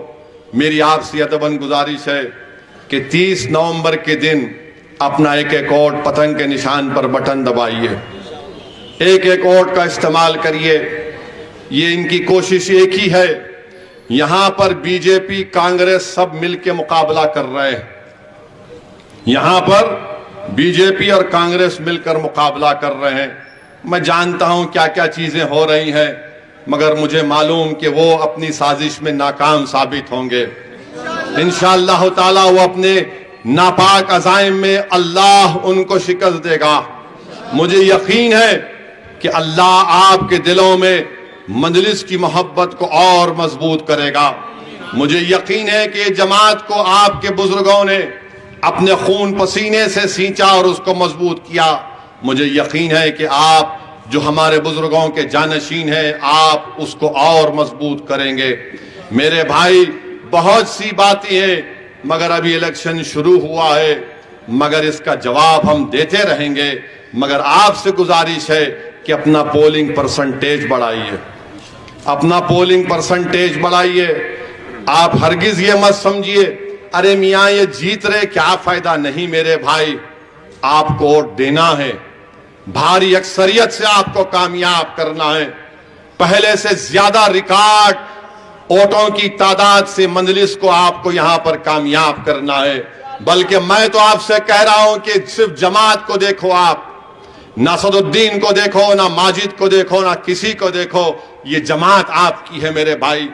मेरी आपसे अदबन गुजारिश है कि 30 नवंबर के दिन अपना एक एक वोट पतंग के निशान पर बटन दबाइए, एक एक वोट का इस्तेमाल करिए। ये इनकी कोशिश एक ही है। यहां पर बीजेपी, कांग्रेस सब मिलकर मुकाबला कर रहे हैं। यहां पर बीजेपी और कांग्रेस मिलकर मुकाबला कर रहे हैं। मैं जानता हूं क्या क्या चीजें हो रही हैं, मगर मुझे मालूम कि वो अपनी साजिश में नाकाम साबित होंगे। इंशाअल्लाह ताला वो अपने नापाक अज़ाइम में अल्लाह उनको शिकस्त देगा। मुझे यकीन है कि अल्लाह आपके दिलों में मजलिस की मोहब्बत को और मजबूत करेगा। मुझे यकीन है कि जमात को आपके बुजुर्गों ने अपने खून पसीने से सींचा और उसको मजबूत किया। मुझे यकीन है कि आप जो हमारे बुजुर्गों के जानशीन हैं, आप उसको और मजबूत करेंगे। मेरे भाई, बहुत सी बातें हैं, मगर अभी इलेक्शन शुरू हुआ है, मगर इसका जवाब हम देते रहेंगे। मगर आपसे गुजारिश है कि अपना पोलिंग परसेंटेज बढ़ाइए, अपना पोलिंग परसेंटेज बढ़ाइए। आप हरगिज ये मत समझिए अरे मियाँ ये जीत रहे, क्या फायदा। नहीं मेरे भाई, आपको वोट देना है, भारी अक्सरियत से आपको कामयाब करना है। पहले से ज्यादा रिकॉर्ड वोटों की तादाद से मजलिस को आपको यहां पर कामयाब करना है। बल्कि मैं तो आपसे कह रहा हूं कि सिर्फ जमात को देखो, आप ना सदुद्दीन को देखो, ना माजिद को देखो, ना किसी को देखो, ये जमात आपकी है मेरे भाई।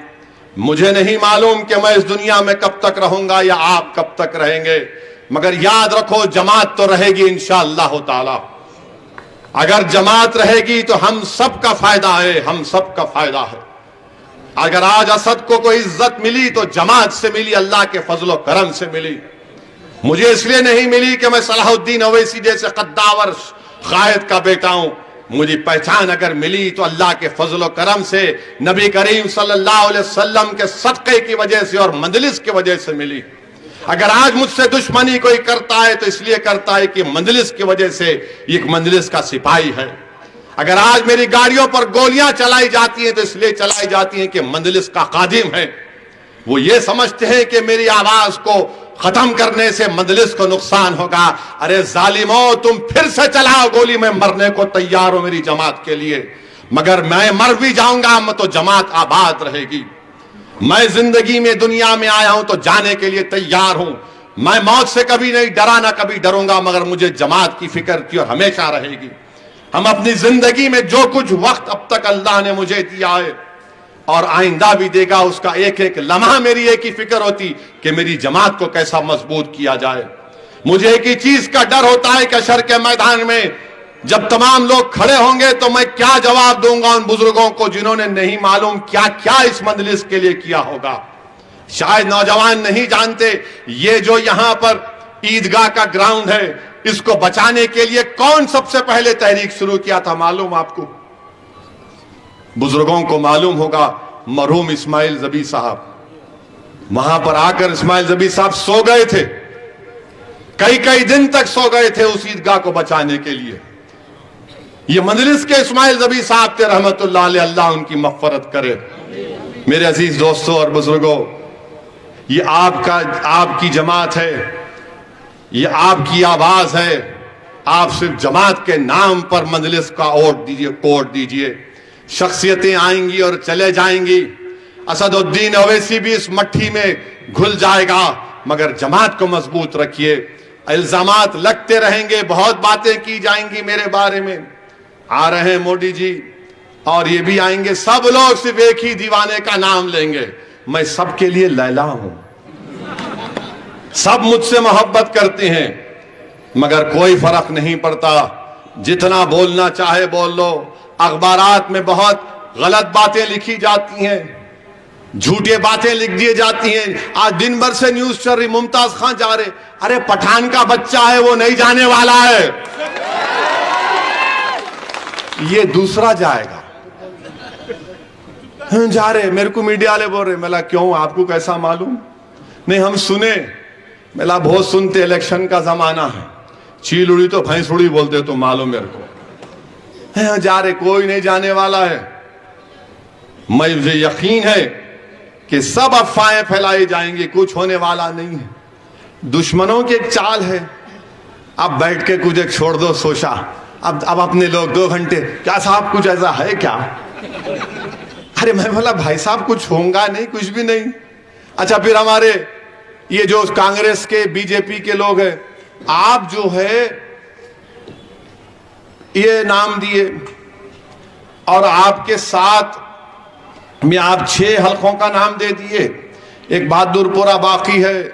मुझे नहीं मालूम कि मैं इस दुनिया में कब तक रहूंगा या आप कब तक रहेंगे, मगर याद रखो जमात तो रहेगी इंशाअल्लाह ताला। अगर जमात रहेगी तो हम सबका फायदा है, हम सबका फायदा है। अगर आज असद को कोई इज्जत मिली तो जमात से मिली, अल्लाह के फजलो करम से मिली। मुझे इसलिए नहीं मिली कि मैं सलाहुद्दीन अवैसी जैसे कद्दावर कायद का बेटा हूं। मुझे पहचान अगर मिली तो अल्लाह के फजलो करम से, नबी करीम सल्लल्लाहु अलैहि वसल्लम के सदक़े की वजह से और मजलिस की वजह से मिली। अगर आज मुझसे दुश्मनी कोई करता है तो इसलिए करता है कि मजलिस की वजह से एक मजलिस का सिपाही है। अगर आज मेरी गाड़ियों पर गोलियां चलाई जाती हैं तो इसलिए चलाई जाती हैं कि मजलिस का कादिम है। वो ये समझते हैं कि मेरी आवाज को खत्म करने से मजलिस को नुकसान होगा। अरे जालिमो, तुम फिर से चलाओ गोली, मैं मरने को तैयार हूं मेरी जमात के लिए। मगर मैं मर भी जाऊंगा तो जमात आबाद रहेगी। मैं जिंदगी में दुनिया में आया हूं तो जाने के लिए तैयार हूं। मैं मौत से कभी नहीं डरा, ना कभी डरूंगा, मगर मुझे जमात की फिक्र थी और हमेशा रहेगी। हम अपनी जिंदगी में जो कुछ वक्त अब तक अल्लाह ने मुझे दिया है और आइंदा भी देगा, उसका एक एक लम्हा मेरी एक ही फिक्र होती कि मेरी जमात को कैसा मजबूत किया जाए। मुझे एक ही चीज का डर होता है कि हशर के मैदान में जब तमाम लोग खड़े होंगे तो मैं क्या जवाब दूंगा उन बुजुर्गों को जिन्होंने नहीं मालूम क्या क्या इस मजलिस के लिए किया होगा। शायद नौजवान नहीं जानते, ये जो यहां पर ईदगाह का ग्राउंड है, इसको बचाने के लिए कौन सबसे पहले तहरीक शुरू किया था मालूम आपको? बुजुर्गों को मालूम होगा, मरहूम इस्माइल जबी साहब। वहां पर आकर इस्माइल जबी साहब सो गए थे, कई कई दिन तक सो गए थे उस ईदगाह को बचाने के लिए। ये मजलिस के इस्माइल जबी साहब थे रहमतुल्लाह अलैह, अल्लाह उनकी मग़फ़िरत करे। मेरे अजीज दोस्तों और बुजुर्गों, ये आपकी जमात है, ये आपकी आवाज है। आप सिर्फ जमात के नाम पर मजलिस का कोड दीजिए। शख्सियतें आएंगी और चले जाएंगी। असदुद्दीन ओवैसी भी इस मट्ठी में घुल जाएगा, मगर जमात को मजबूत रखिए। इल्जामात लगते रहेंगे, बहुत बातें की जाएंगी मेरे बारे में। आ रहे हैं मोदी जी और ये भी आएंगे, सब लोग सिर्फ एक ही दीवाने का नाम लेंगे। मैं सबके लिए लैला हूं, सब मुझसे मोहब्बत करते हैं, मगर कोई फर्क नहीं पड़ता। जितना बोलना चाहे बोल लो। अखबारात में बहुत गलत बातें लिखी जाती हैं, झूठे बातें लिख दी जाती हैं। आज दिन भर से न्यूज चल रही, मुमताज खान जा रहे, अरे पठान का बच्चा है, वो नहीं जाने वाला है, ये दूसरा जाएगा। जा रहे, मेरे को मीडिया वाले बोल रहे, मैं क्यों, आपको कैसा मालूम? नहीं हम सुने, मैं बहुत सुनते, इलेक्शन का जमाना है, चील उड़ी तो भैंस उड़ी बोलते, तो मालूम मेरे को। जा रहे, कोई नहीं जाने वाला है। मुझे यकीन है कि सब अफवाहें फैलाई जाएंगी, कुछ होने वाला नहीं है। दुश्मनों की एक चाल है, अब बैठ के कुछ एक छोड़ दो सोचा, अब अपने लोग 2 घंटे, क्या साहब कुछ ऐसा है क्या? अरे मैं बोला भाई साहब कुछ होगा नहीं, कुछ भी नहीं। अच्छा फिर हमारे ये जो कांग्रेस के बीजेपी के लोग हैं, आप जो है ये नाम दिए और आपके साथ में आप 6 हलकों का नाम दे दिए। एक बहादुरपुरा बाकी है,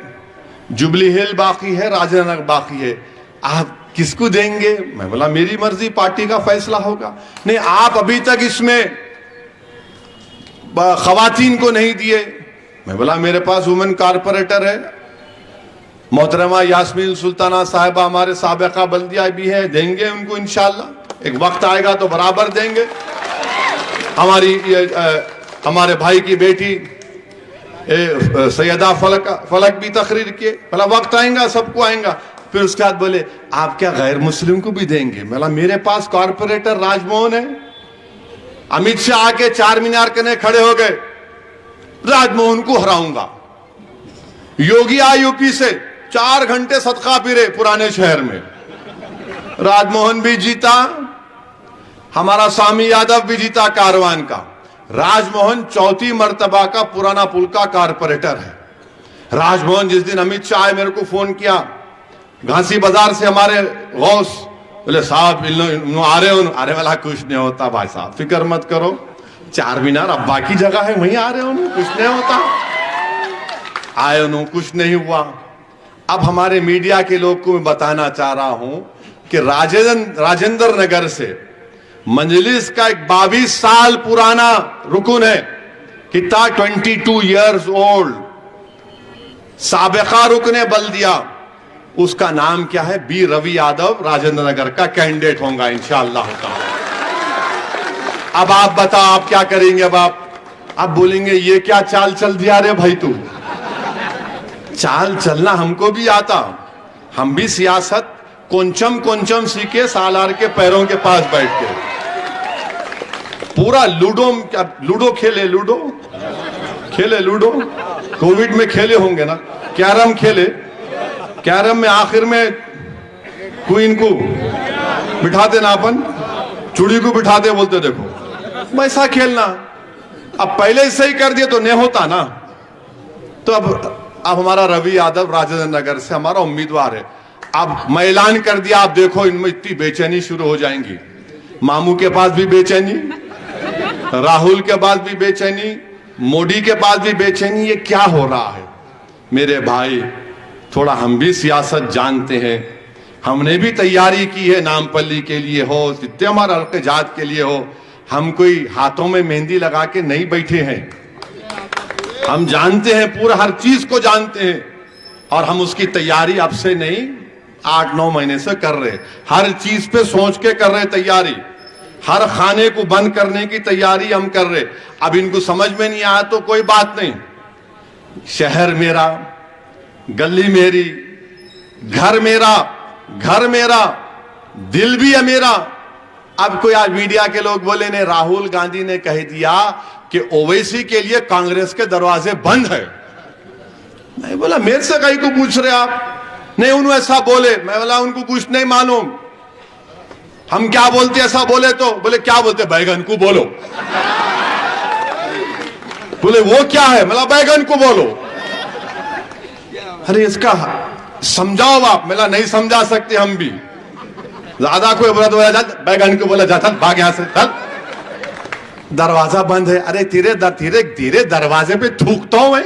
जुबली हिल बाकी है, राजेंद्र बाकी है, आप किसको देंगे? मैं बोला मेरी मर्जी, पार्टी का फैसला होगा। नहीं, आप अभी तक इसमें खवातीन को नहीं दिए। मैं बोला मेरे पास वुमेन कारपोरेटर है, मोहतरमा यास्मीन सुल्ताना साहिबा हमारे साबिका बल्दिया भी है, देंगे उनको इंशाल्लाह, एक वक्त आएगा तो बराबर देंगे। हमारे भाई की बेटी सैयदा फलक भी तकरीर किए, बोला वक्त आएगा सबको आएगा। फिर उसके बाद बोले आप क्या गैर मुस्लिम को भी देंगे? बोला मेरे पास कारपोरेटर राजमोहन है। अमित शाह आके 4 मीनार करने खड़े हो गए, राजमोहन को हराऊंगा। योगी आए यूपी से, 4 घंटे सदका फिरे पुराने शहर में, राजमोहन भी जीता, हमारा स्वामी यादव भी जीता कारवान का। राजमोहन 4थी मर्तबा का पुराना पुल का कारपोरेटर है। राजमोहन जिस दिन अमित शाह आए, मेरे को फोन किया घासी बाजार से, हमारे गौस, बोले साहब आ रहे हो? अरे वाला कुछ नहीं होता भाई साहब, फिक्र मत करो, 4 मीनार अब बाकी जगह है, वहीं आ रहे हो, कुछ नहीं होता। आए उन्होंने, कुछ नहीं हुआ। अब हमारे मीडिया के लोग को मैं बताना चाह रहा हूं कि राजेंद्र नगर से मंजलिस का एक 22 साल पुराना रुकन है, कितना 22 ईयर्स ओल्ड, साबिका रुकने बल्दिया, उसका नाम क्या है? बी रवि यादव राजेंद्र नगर का कैंडिडेट होगा इंशाअल्लाह। अब आप बताओ आप क्या करेंगे? अब आप बोलेंगे ये क्या चाल चल दिया रे भाई तू? चाल चलना हमको भी आता, हम भी सियासत कोंचम सीखे सालार के पैरों के पास बैठ के। पूरा लूडो खेले, लूडो कोविड में खेले होंगे ना, कैरम खेले, कैरम में आखिर में क्वीन को बिठा देना, अपन चूड़ी को बिठा दे, बोलते देखो वैसा खेलना। अब पहले ही सही कर दिया तो नहीं होता ना। तो अब हमारा रवि यादव राजेंद्र नगर से हमारा उम्मीदवार है। अब मैं ऐलान कर दिया, आप देखो इनमें इतनी बेचैनी शुरू हो जाएंगी, मामू के पास भी बेचैनी, राहुल के पास भी बेचैनी, मोदी के पास भी बेचैनी। ये क्या हो रहा है? मेरे भाई थोड़ा हम भी सियासत जानते हैं, हमने भी तैयारी की है, नामपल्ली के लिए हो, जितने हमारे हल्के जात के लिए हो, हम कोई हाथों में मेहंदी लगा के नहीं बैठे हैं। हम जानते हैं, पूरा हर चीज को जानते हैं। और हम उसकी तैयारी अब से नहीं 8-9 महीने से कर रहे, हर चीज पे सोच के कर रहे तैयारी, हर खाने को बंद करने की तैयारी हम कर रहे। अब इनको समझ में नहीं आया तो कोई बात नहीं, शहर मेरा, गली मेरी, घर मेरा, दिल भी है मेरा। अब कोई आज मीडिया के लोग बोले ने राहुल गांधी ने कह दिया कि ओवैसी के लिए कांग्रेस के दरवाजे बंद है। मैं बोला मेरे से कहीं को पूछ रहे आप? नहीं, उन्होंने ऐसा बोले। मैं बोला उनको कुछ नहीं मालूम, हम क्या बोलते ऐसा बोले तो? बोले क्या बोलते? बैगन को बोलो। बोले वो क्या है? मतलब बैगन को बोलो। अरे इसका समझाओ आप। मेरा नहीं समझा सकते हम भी, ज्यादा कोई बोला तो बैगन को बोला जाता भाग यहां से, चल। दरवाजा बंद है। अरे धीरे दरवाजे पे थूकता हूं मैं।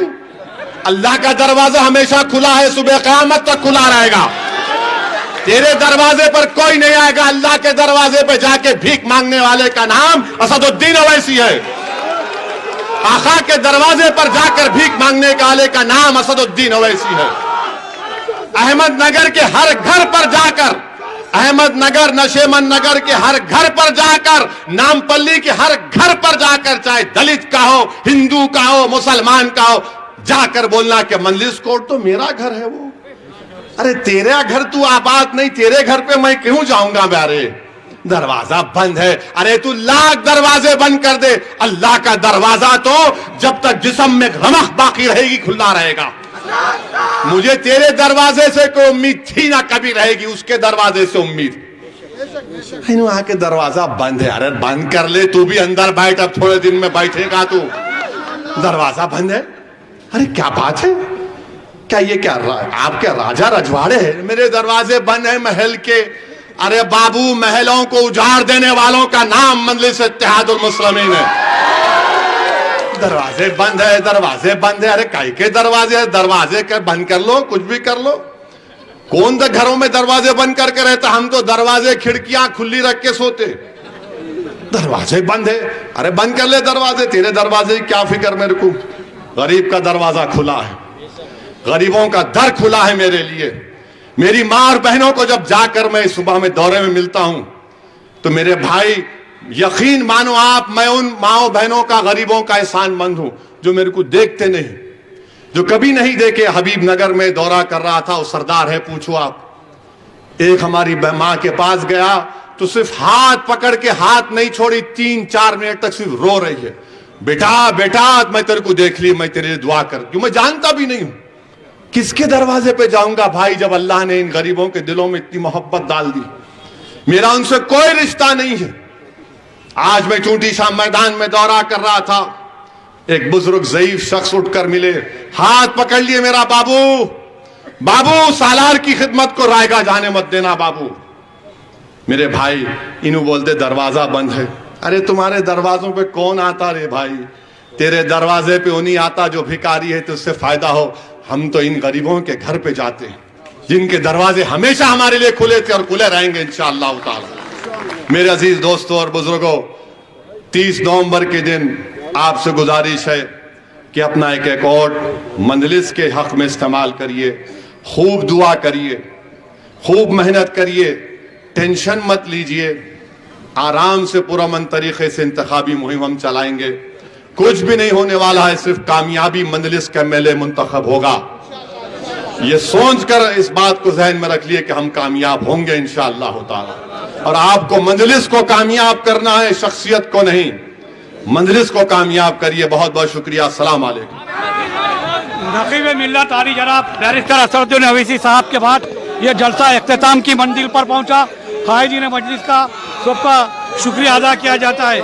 अल्लाह का दरवाजा हमेशा खुला है, सुबह क़यामत तक खुला रहेगा। तेरे दरवाजे पर कोई नहीं आएगा। अल्लाह के दरवाजे पे जाके भीख मांगने वाले का नाम असदुद्दीन ओवैसी है। आका के दरवाजे पर जाकर भीख मांगने वाले का नाम असदुद्दीन ओवैसी है। अहमदनगर के हर घर पर जाकर, अहमदनगर नशेमन नगर के हर घर पर जाकर, नामपल्ली के हर घर पर जाकर, चाहे दलित का हो, हिंदू का हो, मुसलमान का हो, जाकर बोलना कि मंजलिस कोर्ट तो मेरा घर है वो। अरे तेरा घर तू आबाद नहीं, तेरे घर पे मैं क्यों जाऊंगा? मेरे दरवाजा बंद है। अरे तू लाख दरवाजे बंद कर दे, अल्लाह का दरवाजा तो जब तक जिस्म में रमक बाकी रहेगी खुला रहेगा। मुझे तेरे दरवाजे से कोई उम्मीद थी ना कभी रहेगी, उसके दरवाजे से उम्मीद। आके दरवाजा बंद है। अरे बंद कर ले, तू भी अंदर बैठ, अब थोड़े दिन में बैठेगा तू। दरवाजा बंद है। अरे क्या बात है? क्या ये क्या आप क्या राजा रजवाड़े हैं? मेरे दरवाजे बंद है महल के। अरे बाबू, महलों को उजाड़ देने वालों का नाम मजलिस इत्तेहादुल मुस्लिमीन है। दरवाजे बंद है, दरवाजे बंद है। अरे काहे के दरवाजे? दरवाजे बंद कर लो, कुछ भी कर लो। कौन सा घरों में दरवाजे बंद करके रहता? हम तो दरवाजे खिड़कियां खुली रख के सोते। दरवाजे बंद है। अरे बंद कर ले दरवाजे, तेरे दरवाजे की क्या फिक्र मेरे को। गरीब का दरवाजा खुला है, गरीबों का दर खुला है मेरे लिए। मेरी मां और बहनों को जब जाकर मैं सुबह में दौरे में मिलता हूं तो मेरे भाई, यकीन मानो आप, मैं उन माओ बहनों का, गरीबों का एहसानमंद हूं जो मेरे को देखते नहीं, जो कभी नहीं देखे। हबीब नगर में दौरा कर रहा था, वो सरदार है, पूछो आप। एक हमारी मां के पास गया तो सिर्फ हाथ पकड़ के हाथ नहीं छोड़ी, 3-4 मिनट तक सिर्फ रो रही है। बेटा बेटा, मैं तेरे को देख ली, मैं तेरे लिए दुआ कर, क्यों मैं जानता भी नहीं हूं किसके दरवाजे पे जाऊंगा भाई, जब अल्लाह ने इन गरीबों के दिलों में इतनी मोहब्बत डाल दी। मेरा उनसे कोई रिश्ता नहीं है। आज मैं चूंटी शाह मैदान में दौरा कर रहा था, एक बुजुर्ग ज़ईफ शख्स उठकर मिले, हाथ पकड़ लिए मेरा। बाबू बाबू, सालार की खिदमत को रायगा जाने मत देना बाबू। मेरे भाई इन्हों बोलते दरवाजा बंद है। अरे तुम्हारे दरवाजों पे कौन आता रे भाई? तेरे दरवाजे पे उन्हीं आता जो भिखारी है, तो उससे फायदा हो। हम तो इन गरीबों के घर पे जाते हैं जिनके दरवाजे हमेशा हमारे लिए खुले थे और खुले रहेंगे इंशाअल्लाह ताला। मेरे अजीज दोस्तों और बुजुर्गों, 30 नवंबर के दिन आपसे गुजारिश है कि अपना एक वोट मंजलिस के हक में इस्तेमाल करिए, खूब दुआ करिए, खूब मेहनत करिए, टेंशन मत लीजिए, आराम से पुरअमन तरीके से इंतखाबी मुहिम हम चलाएंगे। कुछ भी नहीं होने वाला है, सिर्फ कामयाबी मंजलिस का एमएलए मुंतखब होगा। ये सोच कर इस बात को जहन में रख लिए कि हम कामयाब होंगे इंशाअल्लाह ताला। और आपको मंजलिस को कामयाब करना है, शख्सियत को नहीं। मंजलिस को कामयाब करिए। बहुत बहुत शुक्रिया। अस्सलाम वालेकुम। नकीब मिल्लत आली जनाब बैरिस्टर असदुद्दीन ओवैसी साहब के बाद ये जलसा इख्तिताम की मंजिल पर पहुंचा। खाहिदीन मजलिस का सबका शुक्रिया अदा किया जाता है।